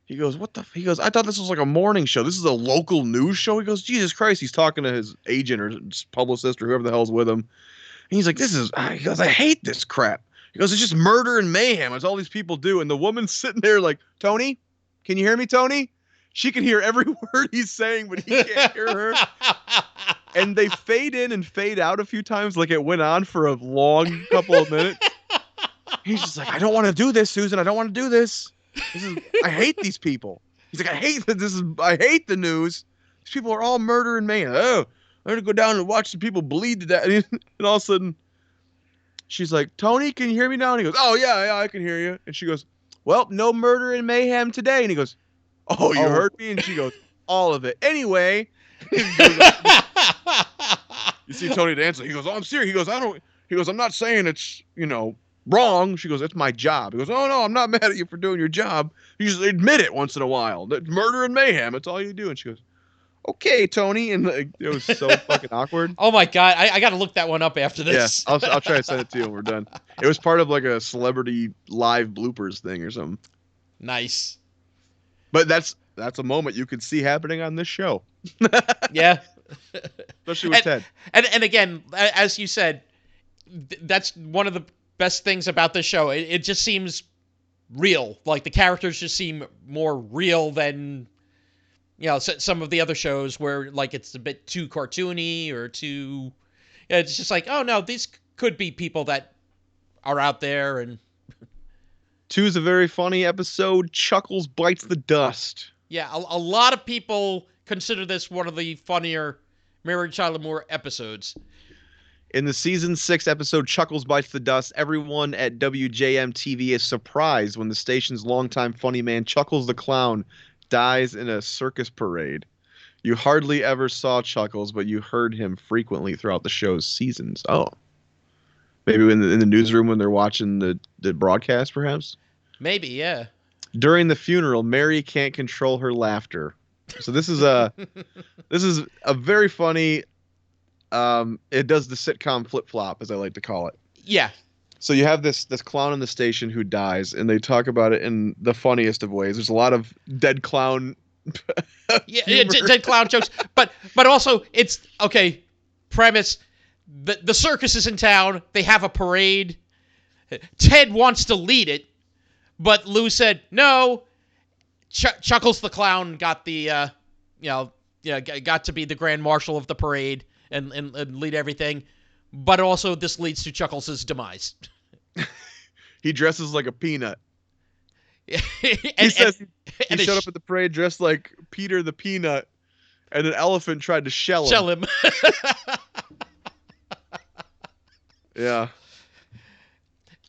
he goes, he goes, I thought this was like a morning show. This is a local news show. He goes, Jesus Christ. He's talking to his agent or his publicist or whoever the hell's with him. And he's like, he goes, I hate this crap. He goes, it's just murder and mayhem. It's all these people do. And the woman's sitting there like, Tony, can you hear me, Tony? She can hear every word he's saying, but he can't hear her. And they fade in and fade out a few times. Like it went on for a long couple of minutes. He's just like, I don't want to do this, Susan. I don't want to do this. I hate these people. He's like, I hate the news. These people are all murder and mayhem. Oh, I'm going to go down and watch some people bleed to death. And all of a sudden, she's like, Tony, can you hear me now? And he goes, oh, yeah, I can hear you. And she goes, well, no murder and mayhem today. And he goes, oh, you heard me? And she goes, all of it. Anyway. You see Tony Danza. He goes, oh, I'm serious. He goes, I'm not saying it's, wrong. She goes, it's my job. He goes, oh, no, I'm not mad at you for doing your job. You just admit it once in a while. That murder and mayhem. That's all you do. And she goes, okay, Tony. And it was so fucking awkward. Oh my God. I got to look that one up after this. Yeah, I'll try to send it to you when we're done. It was part of like a celebrity live bloopers thing or something. Nice. But that's a moment you could see happening on this show. Yeah. Especially with Ted. And again, as you said, that's one of the best things about this show. It just seems real. Like the characters just seem more real than some of the other shows where like it's a bit too cartoony or too. It's just like, oh no, these could be people that are out there. And 2 is a very funny episode. Chuckles bites the dust. Yeah, a lot of people consider this one of the funnier Mary Tyler Moore episodes. In the season 6 episode Chuckles Bites the Dust, everyone at WJM TV is surprised when the station's longtime funny man Chuckles the Clown dies in a circus parade. You hardly ever saw Chuckles, but you heard him frequently throughout the show's seasons. Oh. Maybe in the newsroom when they're watching the broadcast, perhaps? Maybe, yeah. During the funeral, Mary can't control her laughter. So this is a very funny. It does the sitcom flip flop, as I like to call it. Yeah. So you have this clown in the station who dies, and they talk about it in the funniest of ways. There's a lot of dead clown. Dead clown jokes, but also it's okay. Premise: the circus is in town. They have a parade. Ted wants to lead it, but Lou said no. Chuckles the clown got the got to be the grand marshal of the parade and lead everything. But also this leads to Chuckles' demise. He dresses like a peanut. He says he showed up at the parade dressed like Peter the Peanut, and an elephant tried to shell him. Yeah.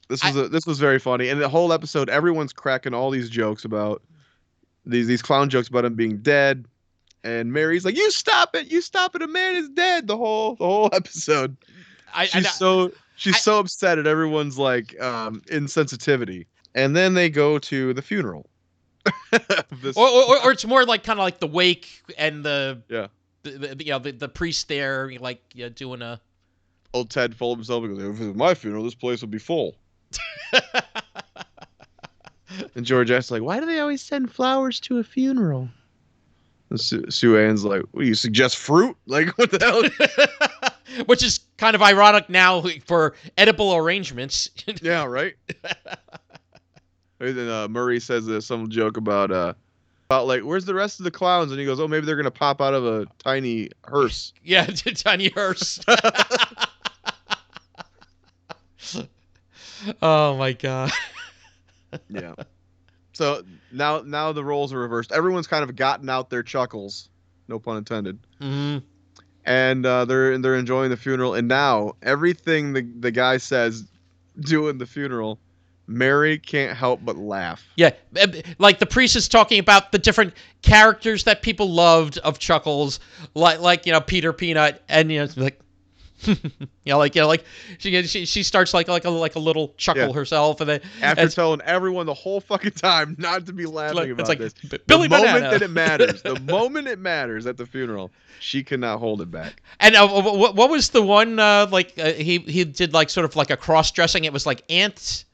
This was very funny, and the whole episode, everyone's cracking all these jokes about these clown jokes about him being dead, and Mary's like, "You stop it! You stop it! A man is dead!" The whole episode. She's so upset at everyone's like insensitivity. And then they go to the funeral. or it's more like kind of like the wake and the priest there like doing a. Old Ted folded himself and goes, "If it was my funeral, this place would be full." And George asks, like, "Why do they always send flowers to a funeral?" And Sue Ann's like, "What do you suggest, fruit? Like, what the hell?" Which is kind of ironic now for edible arrangements. Yeah, right. And then Murray says some joke about like, "Where's the rest of the clowns?" And he goes, "Oh, maybe they're gonna pop out of a tiny hearse." Yeah, tiny hearse. Oh my god. Yeah. So now the roles are reversed. Everyone's kind of gotten out their chuckles, no pun intended. Mm-hmm. And they're enjoying the funeral. And now everything the guy says doing the funeral, Mary can't help but laugh. Yeah, like the priest is talking about the different characters that people loved of Chuckles, like Peter Peanut, and like. She starts like a little chuckle herself, and then after telling everyone the whole fucking time not to be laughing about this, Billy the Banana. moment it matters at the funeral, she cannot hold it back. And what was the one he did like sort of like a cross dressing? It was like ants.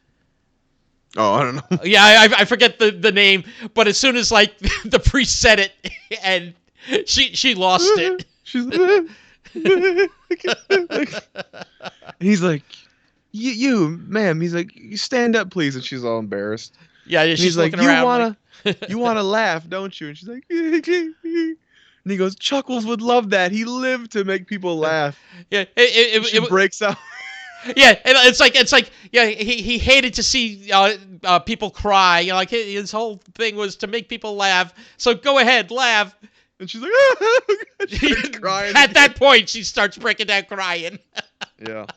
Oh, I don't know. Yeah, I forget the name, but as soon as like the priest said it, and she lost it. She's he's like, you ma'am. He's like, "You stand up, please." And she's all embarrassed. Yeah, she's like, you wanna laugh, don't you? And she's like, and he goes, "Chuckles would love that. He lived to make people laugh." Yeah, she breaks out. Yeah, and it's like yeah, he hated to see people cry. Like his whole thing was to make people laugh. So go ahead, laugh. And she's like, she's crying. At that point, she starts breaking down crying. Yeah,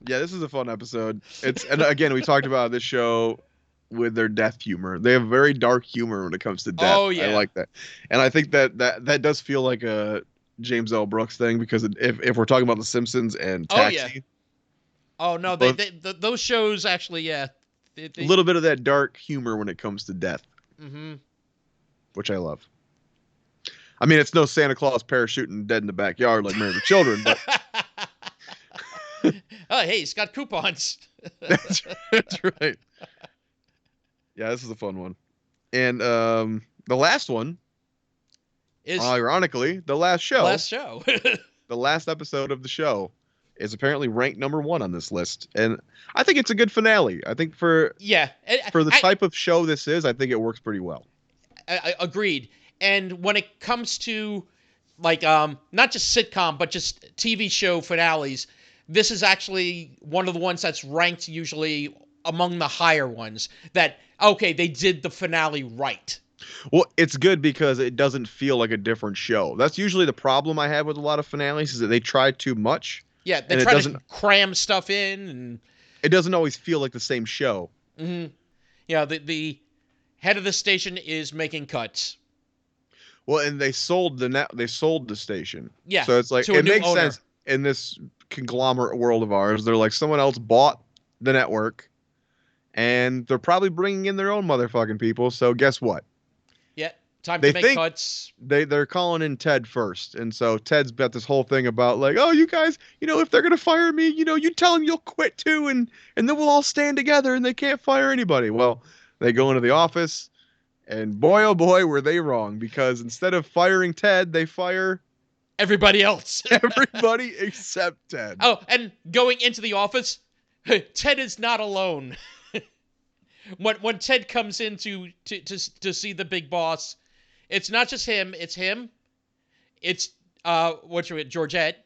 this is a fun episode. And again, we talked about this show with their death humor. They have very dark humor when it comes to death. Oh yeah, I like that, and I think that does feel like a James L. Brooks thing, because if we're talking about The Simpsons and Taxi. Oh yeah. Oh no, those shows actually, yeah. A little bit of that dark humor when it comes to death. Mm-hmm. Which I love. I mean, it's no Santa Claus parachuting dead in the backyard like Married with Children, but oh, hey, he's got coupons. That's right. Yeah, this is a fun one. And the last one is, ironically, the last show. The last episode of the show is apparently ranked number 1 on this list. And I think it's a good finale. I think for the type of show this is, I think it works pretty well. I agreed. And when it comes to like not just sitcom but just TV show finales, this is actually one of the ones that's ranked usually among the higher ones. That okay, they did the finale right. Well, it's good because it doesn't feel like a different show. That's usually the problem I have with a lot of finales, is that they try too much. Yeah, they And try to cram stuff in, and it doesn't always feel like the same show. yeah, the head of the station is making cuts. Well, and they sold the station. Yeah, So it's like to a it new makes owner. sense in this conglomerate world of ours. They're like someone else bought the network, and they're probably bringing in their own motherfucking people. So guess what? Yeah, time They to make think cuts. they're calling in Ted first, and so Ted's got this whole thing about like, oh, you guys, if they're gonna fire me, you tell them you'll quit too, and then we'll all stand together, and they can't fire anybody. Well, they go into the office. And boy, oh boy, were they wrong, because instead of firing Ted, they fire Everybody else. everybody except Ted. Oh, and going into the office, Ted is not alone. When Ted comes in to see the big boss, it's not just him. It's him. It's Georgette.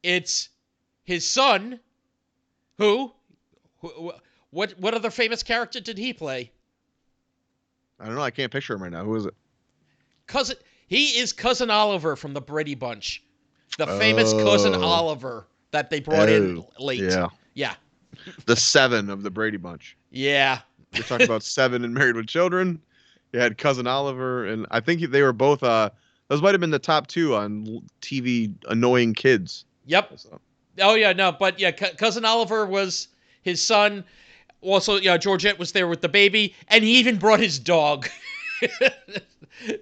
It's his son. Who? What other famous character did he play? I don't know. I can't picture him right now. Who is it? He is Cousin Oliver from the Brady Bunch. The famous Cousin Oliver that they brought in late. Yeah. Yeah. The 7 of the Brady Bunch. Yeah. You're talking about 7 and Married with Children. You had Cousin Oliver, and I think they were both, those might have been the top 2 on TV annoying kids. Yep. So. Oh, yeah, no, but yeah, Cousin Oliver was his son. Also, yeah, Georgette was there with the baby, and he even brought his dog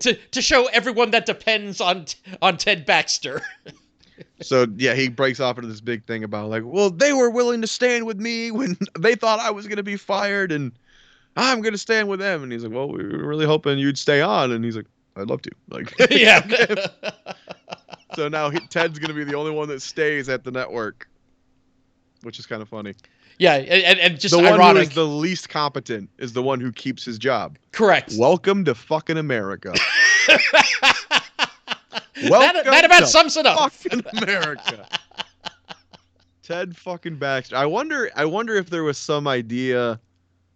to show everyone that depends on Ted Baxter. So yeah, he breaks off into this big thing about like, well, they were willing to stand with me when they thought I was gonna be fired, and I'm gonna stand with them. And he's like, well, we were really hoping you'd stay on. And he's like, I'd love to. Like, Yeah. So now Ted's gonna be the only one that stays at the network, which is kind of funny. Yeah, and just the ironic. one who is the least competent is the one who keeps his job. Correct. Welcome to fucking America. Welcome that about to sums it up. Fucking America. Ted fucking Baxter. I wonder if there was some idea,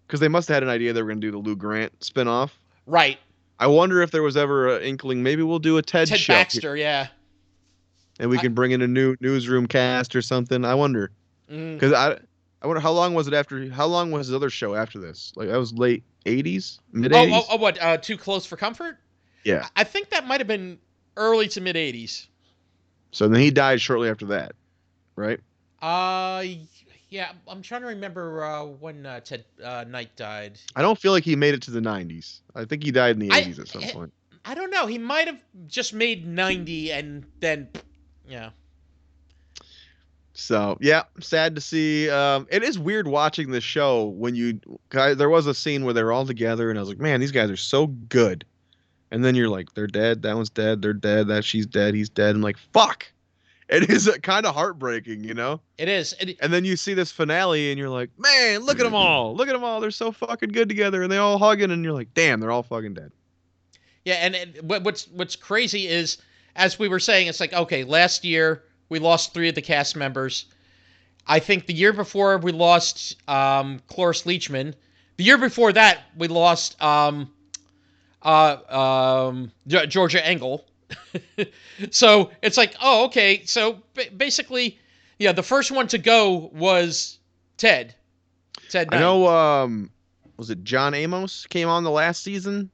because they must have had an idea they were going to do the Lou Grant spinoff. Right. I wonder if there was ever an inkling. Maybe we'll do a Ted show. Ted Baxter, yeah. And we can bring in a new newsroom cast or something. I wonder. Because I wonder how long was it after? How long was the other show after this? Like that was late 80s, mid 80s. Oh, what? Too Close for Comfort? Yeah. I think that might have been early to mid 80s. So then he died shortly after that, right? Yeah. I'm trying to remember when Ted Knight died. I don't feel like he made it to the 90s. I think he died in the 80s at some point. I don't know. He might have just made 90 and then, yeah. So yeah, sad to see. It is weird watching this show when there was a scene where they were all together, and I was like, man, these guys are so good. And then you're like, they're dead. That one's dead. They're dead. She's dead. He's dead. I'm like, fuck. It is kind of heartbreaking, you know? It is. And then you see this finale, and you're like, man, look at them all. Look at them all. They're so fucking good together, and they all hugging, and you're like, damn, they're all fucking dead. Yeah, and what's crazy is, as we were saying, it's like, okay, last year we lost 3 of the cast members. I think the year before we lost Cloris Leachman. The year before that we lost Georgia Engel. So it's like, oh, okay. So basically, yeah, the first one to go was Ted Knight. I know. Was it John Amos came on the last season?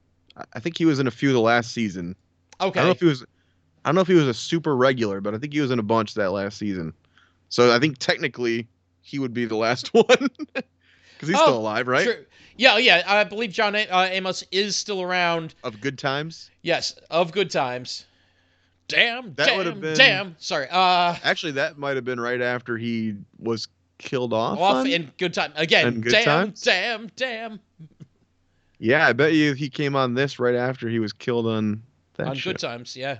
I think he was in a few of the last season. Okay. I don't know if he was a super regular, but I think he was in a bunch that last season. So I think technically he would be the last one because he's still alive, right? Sure. Yeah. I believe John Amos is still around. Of Good Times. Yes, of Good Times. Damn. Sorry. Actually, that might have been right after he was killed off. In Good Time again. Good Times? Damn. Yeah, I bet you he came on this right after he was killed on that On show. Good Times, yeah.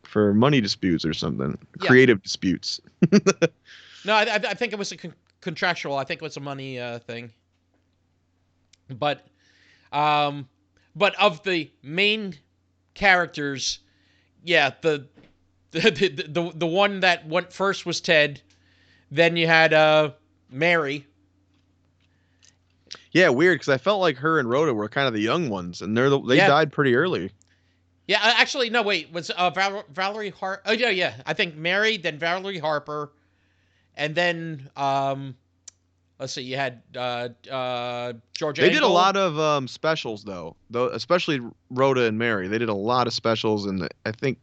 For money disputes or something. Yeah. Creative disputes. No, I think it was a contractual. I think it was a money thing. But of the main characters, yeah, the one that went first was Ted. Then you had Mary. Yeah, weird, because I felt like her and Rhoda were kind of the young ones, and they died pretty early. Yeah, actually, no, wait. Was Valerie Harper? Oh, yeah, yeah. I think Mary, then Valerie Harper, and then let's see, you had George They did a Engel. lot of specials though especially Rhoda and Mary. They did a lot of specials I think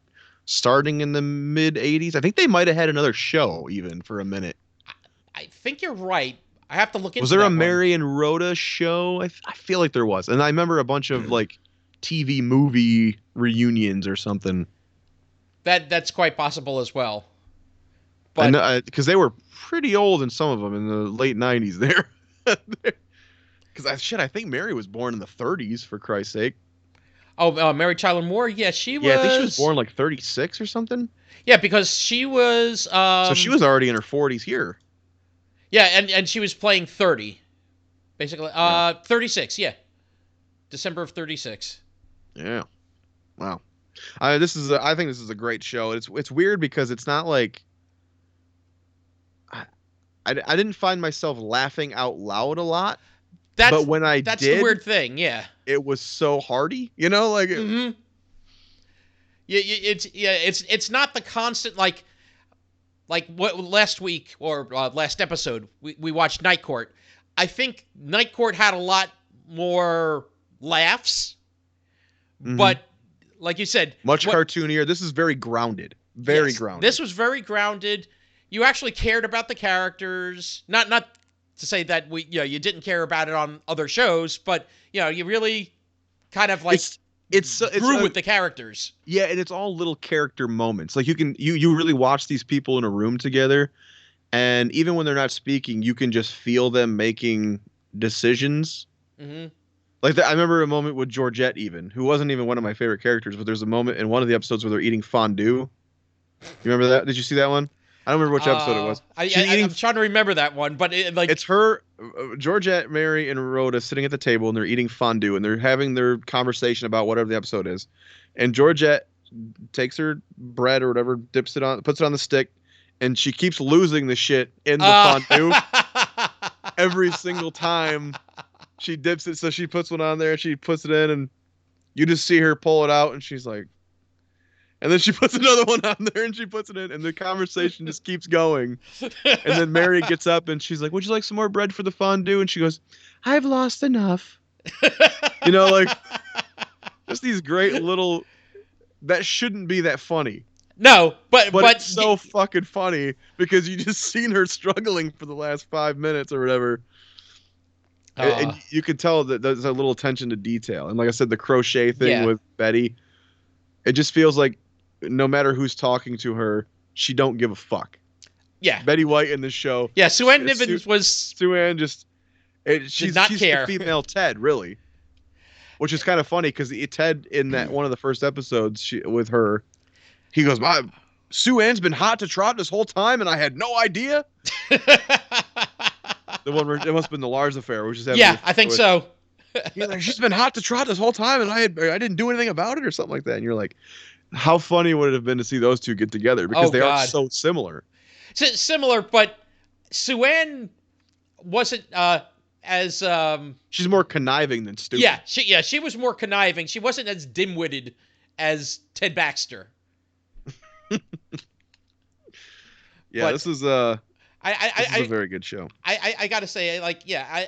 starting in the mid '80s. I think they might have had another show even for a minute. I think you're right. I have to look Was into there a that one. Mary and Rhoda show? I feel like there was, and I remember a bunch of like TV movie reunions or something. That's quite possible as well. I But know because they were pretty old in some of them in the late '90s there. Because I think Mary was born in the '30s for Christ's sake. Mary Tyler Moore, yeah, she Yeah, I think she was was. born like '36 or something. Yeah, because she was. So she was already in her 40s here. Yeah, and she was playing 30, basically. Yeah. 36. Yeah, December of 36. Yeah. Wow. I think this is a great show. It's weird because it's not like I didn't find myself laughing out loud a lot, That's but when I that's the did, weird thing. Yeah. it was so hearty. Like Mm-hmm. Yeah, it's not the constant like what last week or last episode we watched Night Court. I think Night Court had a lot more laughs, Mhm. but like you said, Much cartoonier. This is very grounded. Very yes, grounded. this was very grounded. You actually cared about the characters. Not to say that you didn't care about it on other shows, but you really kind of like it's grew with the characters. Yeah, and it's all little character moments. Like you really watch these people in a room together, and even when they're not speaking, you can just feel them making decisions. Mm-hmm. Like I remember a moment with Georgette, even who wasn't even one of my favorite characters, but there's a moment in one of the episodes where they're eating fondue. You remember that? Did you see that one? I don't remember which episode it was. I'm trying to remember that one, but It's her, Georgette, Mary, and Rhoda sitting at the table, and they're eating fondue, and they're having their conversation about whatever the episode is. And Georgette takes her bread or whatever, puts it on the stick, and she keeps losing the shit in the fondue every single time she dips it. So she puts one on there, she puts it in, and you just see her pull it out, and she's like, and then she puts another one on there and she puts it in, and the conversation just keeps going. And then Mary gets up and she's like, "Would you like some more bread for the fondue?" And she goes, "I've lost enough." Like just these great little that shouldn't be that funny. No, but it's so fucking funny because you just seen her struggling for the last 5 minutes or whatever. And you could tell that there's a little attention to detail. And like I said, the crochet thing with Betty, it just feels like no matter who's talking to her, she don't give a fuck. Yeah. Betty White in this show. Yeah, Sue-Ann Nivens was... She's the female Ted, really. Which is kind of funny because Ted in that one of the first episodes with her, he goes, Sue-Ann's been hot to trot this whole time and I had no idea. The one where it must have been the Lars affair. Which is I think so. He's like, she's been hot to trot this whole time and I didn't do anything about it or something like that. And you're like, how funny would it have been to see those two get together because they are so similar. Similar, but Sue-Ann wasn't as she's more conniving than stupid. She was more conniving. She wasn't as dim-witted as Ted Baxter. This is a very good show. I gotta say,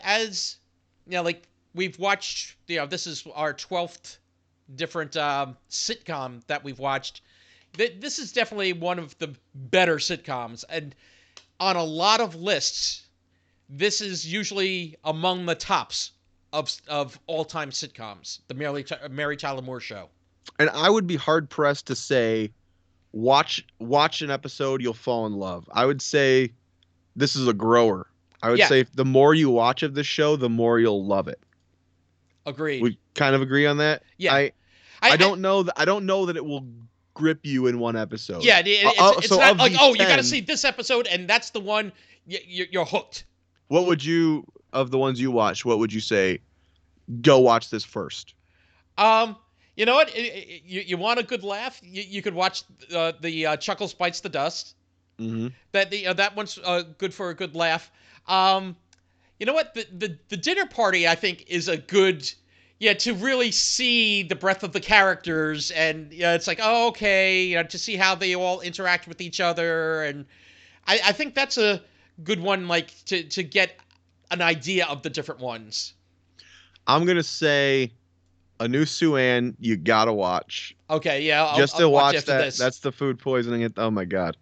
as we've watched, this is our 12th different sitcom that we've watched. This is definitely one of the better sitcoms, and on a lot of lists, this is usually among the tops of all-time sitcoms. The Mary Tyler Moore Show. And I would be hard pressed to say, watch an episode, you'll fall in love. I would say this is a grower. I would say the more you watch of this show, the more you'll love it. Agreed. We kind of agree on that. Yeah. I don't know that it will grip you in one episode. Yeah, it's not like, you got to see this episode, and that's the one you're hooked. What would you, of the ones you watch, what would you say? Go watch this first. You know what? You want a good laugh? You could watch the Chuckles Bites the Dust. Mm-hmm. That one's good for a good laugh. You know what? The dinner party, I think, is a good. to really see the breadth of the characters, and it's like, oh, okay, to see how they all interact with each other, and I think that's a good one, like to get an idea of the different ones. I'm gonna say a new Sue-Ann you gotta watch. Okay, yeah, Just I'll to watch watch after that. this. That's the food poisoning. Oh my god,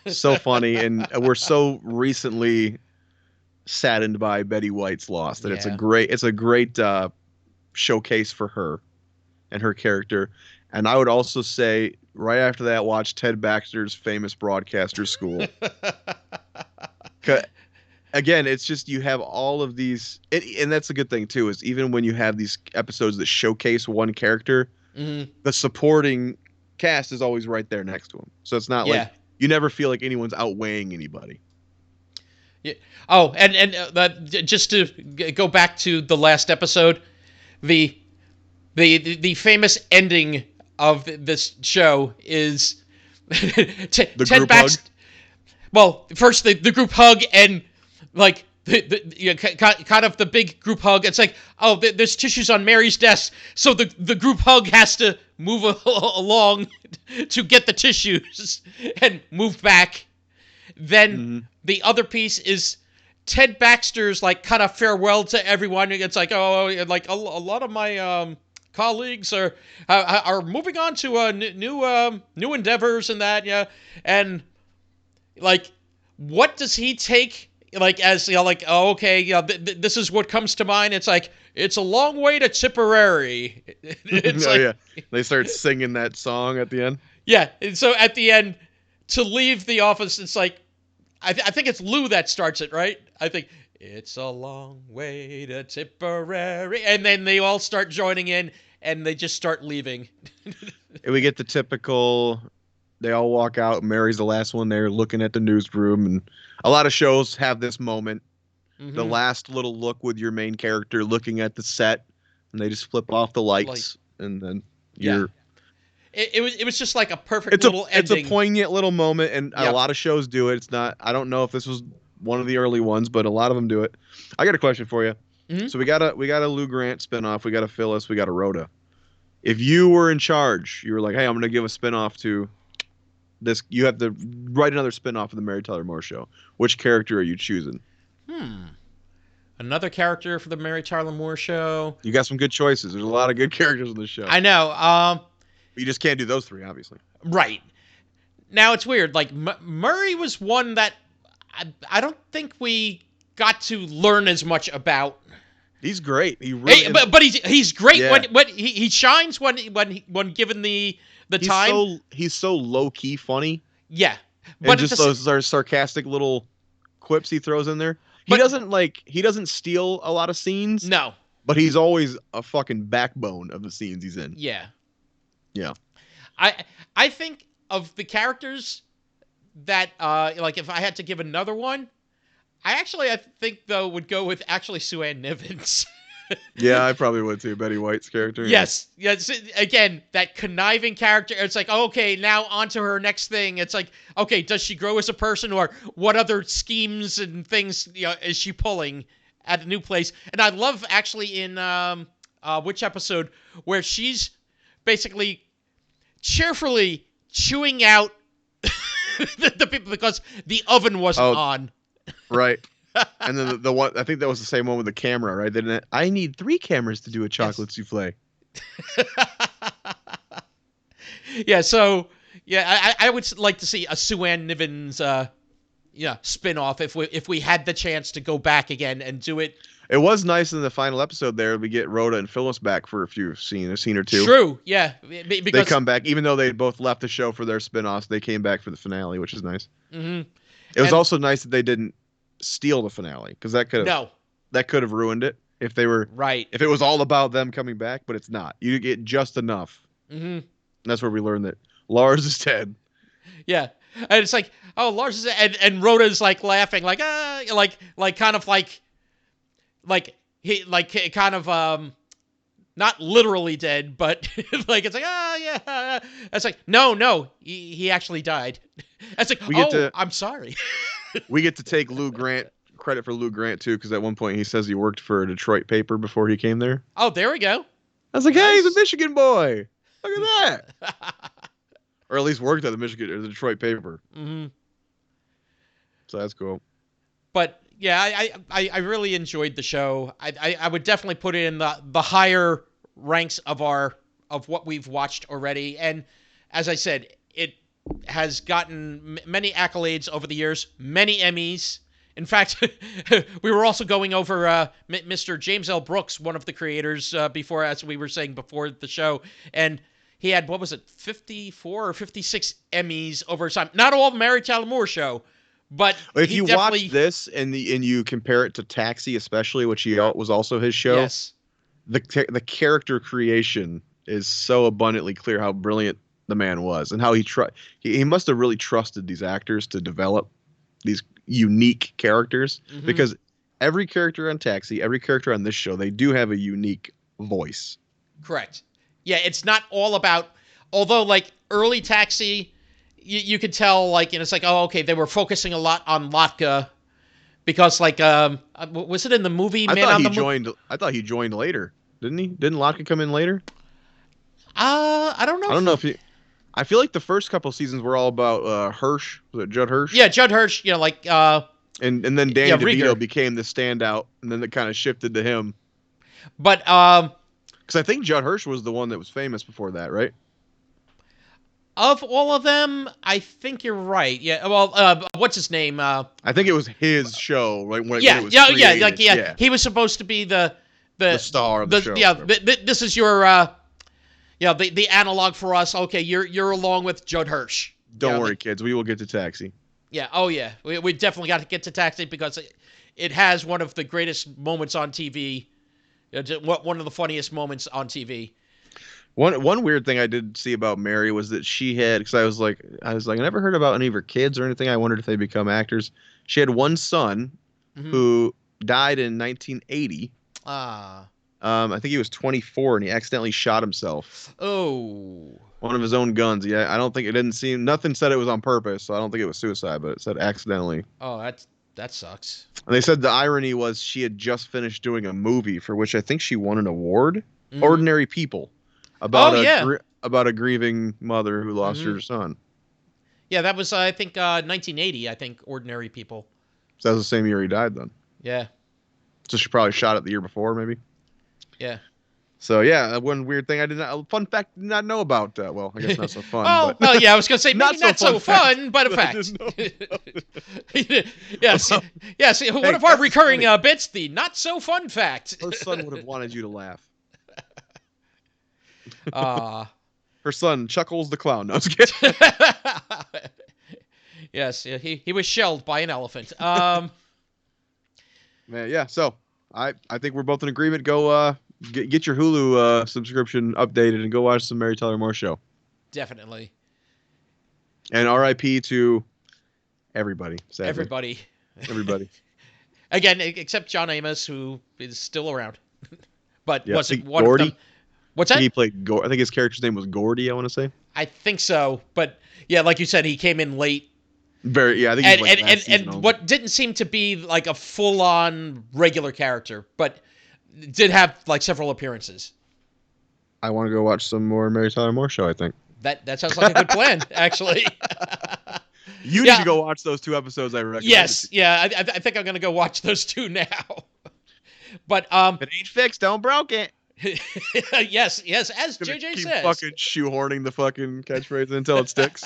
so funny, and we're so recently saddened by Betty White's loss that Yeah. it's a great showcase for her and her character. And I would also say right after that, watch Ted Baxter's Famous Broadcaster School. 'Cause, again, it's just you have all of these, and that's a good thing too. Is even when you have these episodes that showcase one character, the supporting cast is always right there next to him. So it's not like you never feel like anyone's outweighing anybody. Yeah. Oh, and just to go back to the last episode, the famous ending of this show is Ted group Baxter. hug? Well, first the group hug, and like kind of the big group hug. It's like, oh, there's tissues on Mary's desk, so the group hug has to move along to get the tissues and move back. Then the other piece is Ted Baxter's like kind of farewell to everyone. It's like, oh, like a lot of my colleagues are moving on to new endeavors and that, yeah. And like, what does he take like as like, oh, okay, this is what comes to mind. It's like, it's a long way to Tipperary. It's Oh yeah, they start singing that song at the end. Yeah, and so at the end, to leave the office, it's like, I think it's Lou that starts it, right? I think, it's a long way to Tipperary. And then they all start joining in, and they just start leaving. And we get the typical, they all walk out, Mary's the last one there looking at the newsroom. And a lot of shows have this moment, the last little look with your main character looking at the set, and they just flip off the lights, and then you're... It was just like a perfect little ending. It's a poignant little moment, and a lot of shows do it. It's not. I don't know if this was one of the early ones, but a lot of them do it. I got a question for you. So we got a Lou Grant spinoff. We got a Phyllis. We got a Rhoda. If you were in charge, you were like, hey, I'm going to give a spinoff to this. You have to write another spinoff of the Mary Tyler Moore Show. Which character are you choosing? Another character for the Mary Tyler Moore Show. You got some good choices. There's a lot of good characters in this show. I know. You just can't do those three, obviously. Right. Now, it's weird. Like, Murray was one that I don't think we got to learn as much about. He's great. He really but he's great when he shines when given the time. He's so low-key funny. Yeah. But just those sarcastic little quips he throws in there. He doesn't steal a lot of scenes. No. But he's always a fucking backbone of the scenes he's in. Yeah. Yeah. I think of the characters that like if I had to give another one, I think though would go with actually Sue-Ann Nivens. Yeah, I probably would too. Betty White's character. Yes. Again, that conniving character. It's like, okay, now on to her next thing. It's like, okay, does she grow as a person, or what other schemes and things is she pulling at a new place? And I love actually in which episode where she's basically cheerfully chewing out the people because the oven wasn't on. Right. And then the one, I think that was the same one with the camera, right? Didn't it? I need 3 cameras to do a chocolate souffle. Yeah. So I would like to see a Sue-Ann Nivens spin-off if we had the chance to go back again and do it. It was nice in the final episode there. We get Rhoda and Phyllis back for a scene or two. True. Yeah. Because they come back, even though they both left the show for their spin-offs. They came back for the finale, which is nice. It was also nice that they didn't steal the finale, because that could have ruined it if they were right. If it was all about them coming back, but it's not. You get just enough. And that's where we learned that Lars is dead. Yeah. And it's like, oh, Lars is dead, and Rhoda's like laughing, like kind of like he kind of not literally dead, but like it's like, yeah. It's like, no, he actually died. It's like, I'm sorry. We get to take credit for Lou Grant too, because at one point he says he worked for a Detroit paper before he came there. Oh, there we go. I was like, hey, the Nice. Michigan boy. Look at that. Or at least worked at the Michigan or the Detroit paper. Hmm. So that's cool. But yeah, I really enjoyed the show. I would definitely put it in the higher ranks of what we've watched already. And as I said, it has gotten many accolades over the years, many Emmys. In fact, we were also going over Mr. James L. Brooks, one of the creators, before, as we were saying before the show, and he had, what was it, 54 or 56 Emmys over time. Not all the Mary Tyler Moore Show, but If he you definitely, watch this and you compare it to Taxi, especially, which was also his show, yes, the character creation is so abundantly clear how brilliant the man was and how he must have really trusted these actors to develop these unique characters, Mhm. because every character on Taxi, every character on this show, they do have a unique voice. Correct. Yeah, it's not all about. Although, like early Taxi, you could tell, like, it's like, oh, okay, they were focusing a lot on Latka because, like, was it in the movie I Man thought on he the Moon? joined. I thought he joined later, didn't he? Didn't Lotka come in later? I don't know. I don't know if he. I feel like the first couple seasons were all about Hirsch. Was it Judd Hirsch? Yeah, Judd Hirsch. Like, And then Danny yeah, DeVito Rieger. became the standout, and then it kind of shifted to him. But Because I think Judd Hirsch was the one that was famous before that, right? of all of them, I think you're right. Yeah. Well, what's his name? I think it was his show, right? When Yeah, it was yeah, created. yeah. Like, yeah, he was supposed to be the star of the show. Yeah, this is your the analog for us. Okay, you're along with Judd Hirsch. Don't Yeah, worry, like, kids. We will get to Taxi. yeah. Oh yeah. We definitely got to get to Taxi because it has one of the greatest moments on TV. One of the funniest moments on TV. One weird thing I did see about Mary was that she had, because I was like, I never heard about any of her kids or anything. I wondered if they become actors. She had one son Mhm. who died in 1980. Ah. I think he was 24 and he accidentally shot himself. Oh. One of his own guns. Yeah, I don't think it didn't seem. Nothing said it was on purpose, so I don't think it was suicide, but it said accidentally. Oh, that sucks. And they said the irony was she had just finished doing a movie for which I think she won an award. Mhm. Ordinary People, about Oh, yeah. about a grieving mother who lost Mhm. her son. Yeah, that was I think 1980. I think Ordinary People. So that was the same year he died then. Yeah. So she probably shot it the year before, maybe. Yeah. So yeah, one weird thing I did not, fun fact, did not know about. Well, I guess not so fun. Oh, but well, yeah, I was going to say maybe Not not so so fun fun, but a that I fact. didn't yes, yes. One Hey, of our that's recurring funny. bits, the not so fun fact. her son would have wanted you to laugh. Uh, Her son, Chuckles the clown. No, I was kidding. yes, yeah, he was shelled by an elephant. Man, yeah. So I think we're both in agreement. Go get your Hulu subscription updated and go watch some Mary Tyler Moore Show. Definitely. And R.I.P. to everybody. Sadly. Everybody. Everybody. Again, except John Amos, who is still around, but Yeah, I wasn't think one Gordy? of them. What's I that? think he played. I think his character's name was Gordy. I want to say. I think so, but yeah, like you said, he came in late. Very. Yeah, I think. He's like last And season only. what didn't seem to be like a full-on regular character, but did have like several appearances. I want to go watch some more Mary Tyler Moore Show. I think. That sounds like a good plan, actually. You need Yeah. to go watch those 2 episodes I recommended. Yes, yeah, I think I'm gonna go watch those two now. But If it ain't fixed, don't broke it. yes, as Gonna JJ keep says. fucking shoehorning the fucking catchphrase until it sticks.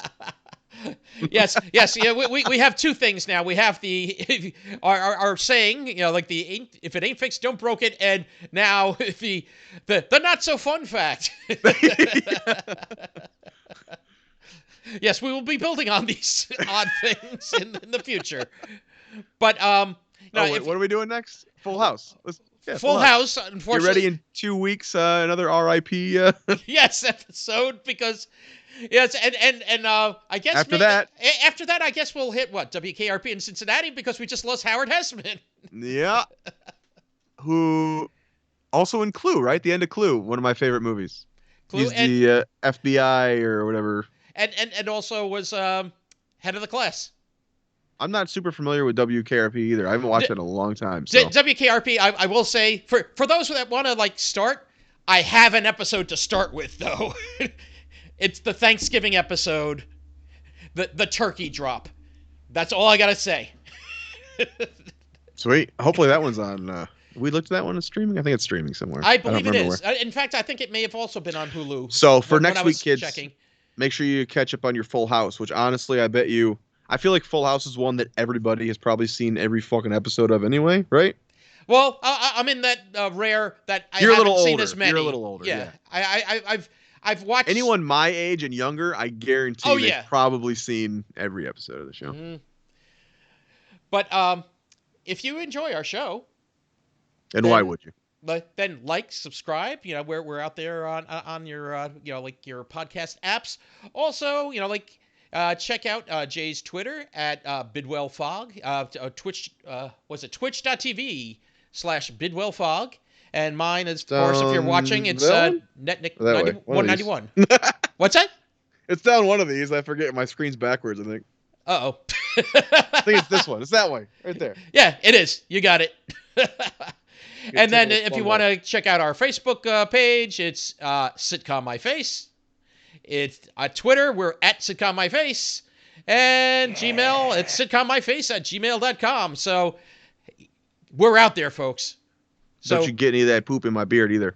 yes. Yeah. We have two things now. We have the our saying, like the if it ain't fixed, don't broke it, and now the not so fun fact. Yes, we will be building on these odd things in the future. But Oh, wait, what are we doing next? Full House. Full House, Get unfortunately. ready in 2 weeks. Another R.I.P. Yes, episode because yes, and I guess After that. after that, I guess we'll hit what WKRP in Cincinnati because we just lost Howard Hessman. Yeah. Who also in Clue, right? The end of Clue, one of my favorite movies. Clue He's and the FBI or whatever. and also was head of the class. I'm not super familiar with WKRP either. I haven't watched it in a long time. So. WKRP, I will say for those that want to like start, I have an episode to start with, though. It's the Thanksgiving episode, the turkey drop. That's all I gotta say. Sweet. Hopefully that one's on. We looked at that one as streaming. I think it's streaming somewhere. I believe don't it remember is. Where. In fact, I think it may have also been on Hulu. So for when next I week, was kids, checking. make sure you catch up on your Full House. Which honestly, I bet you. I feel like Full House is one that everybody has probably seen every fucking episode of anyway, right? Well, I'm in that rare that I You're a haven't little seen older. as many. You're a little older. Yeah. I've watched Anyone my age and younger, I guarantee Oh, they've yeah. probably seen every episode of the show. Mhm. But if you enjoy our show, And then- why would you? then like, subscribe. You know, we're out there on your you know, like your podcast apps. Also, you know, like check out Jay's Twitter at BidwellFog. Twitch was it twitch.tv/BidwellFog. And mine is, of course, if you're watching, it's that one? Netnick That way. One of these. 191. What's that? It's down one of these. I forget. My screen's backwards, I think. Uh-oh. I think it's this one. It's that way. Right there. Yeah, it is. You got it. And then tickle if you plumber. want to check out our Facebook page, it's Sitcom My Face. It's Twitter, we're at Sitcom My Face. And Gmail, it's sitcommyface@gmail.com. So we're out there, folks. So Don't you get any of that poop in my beard either.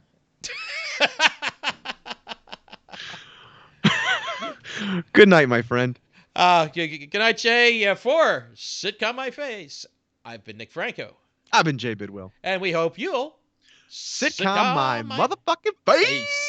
Good night, my friend. good night, Jay. For Sitcom My Face, I've been Nick Franco. I've been Jay Bidwell. And we hope you'll Sitcom my motherfucking face.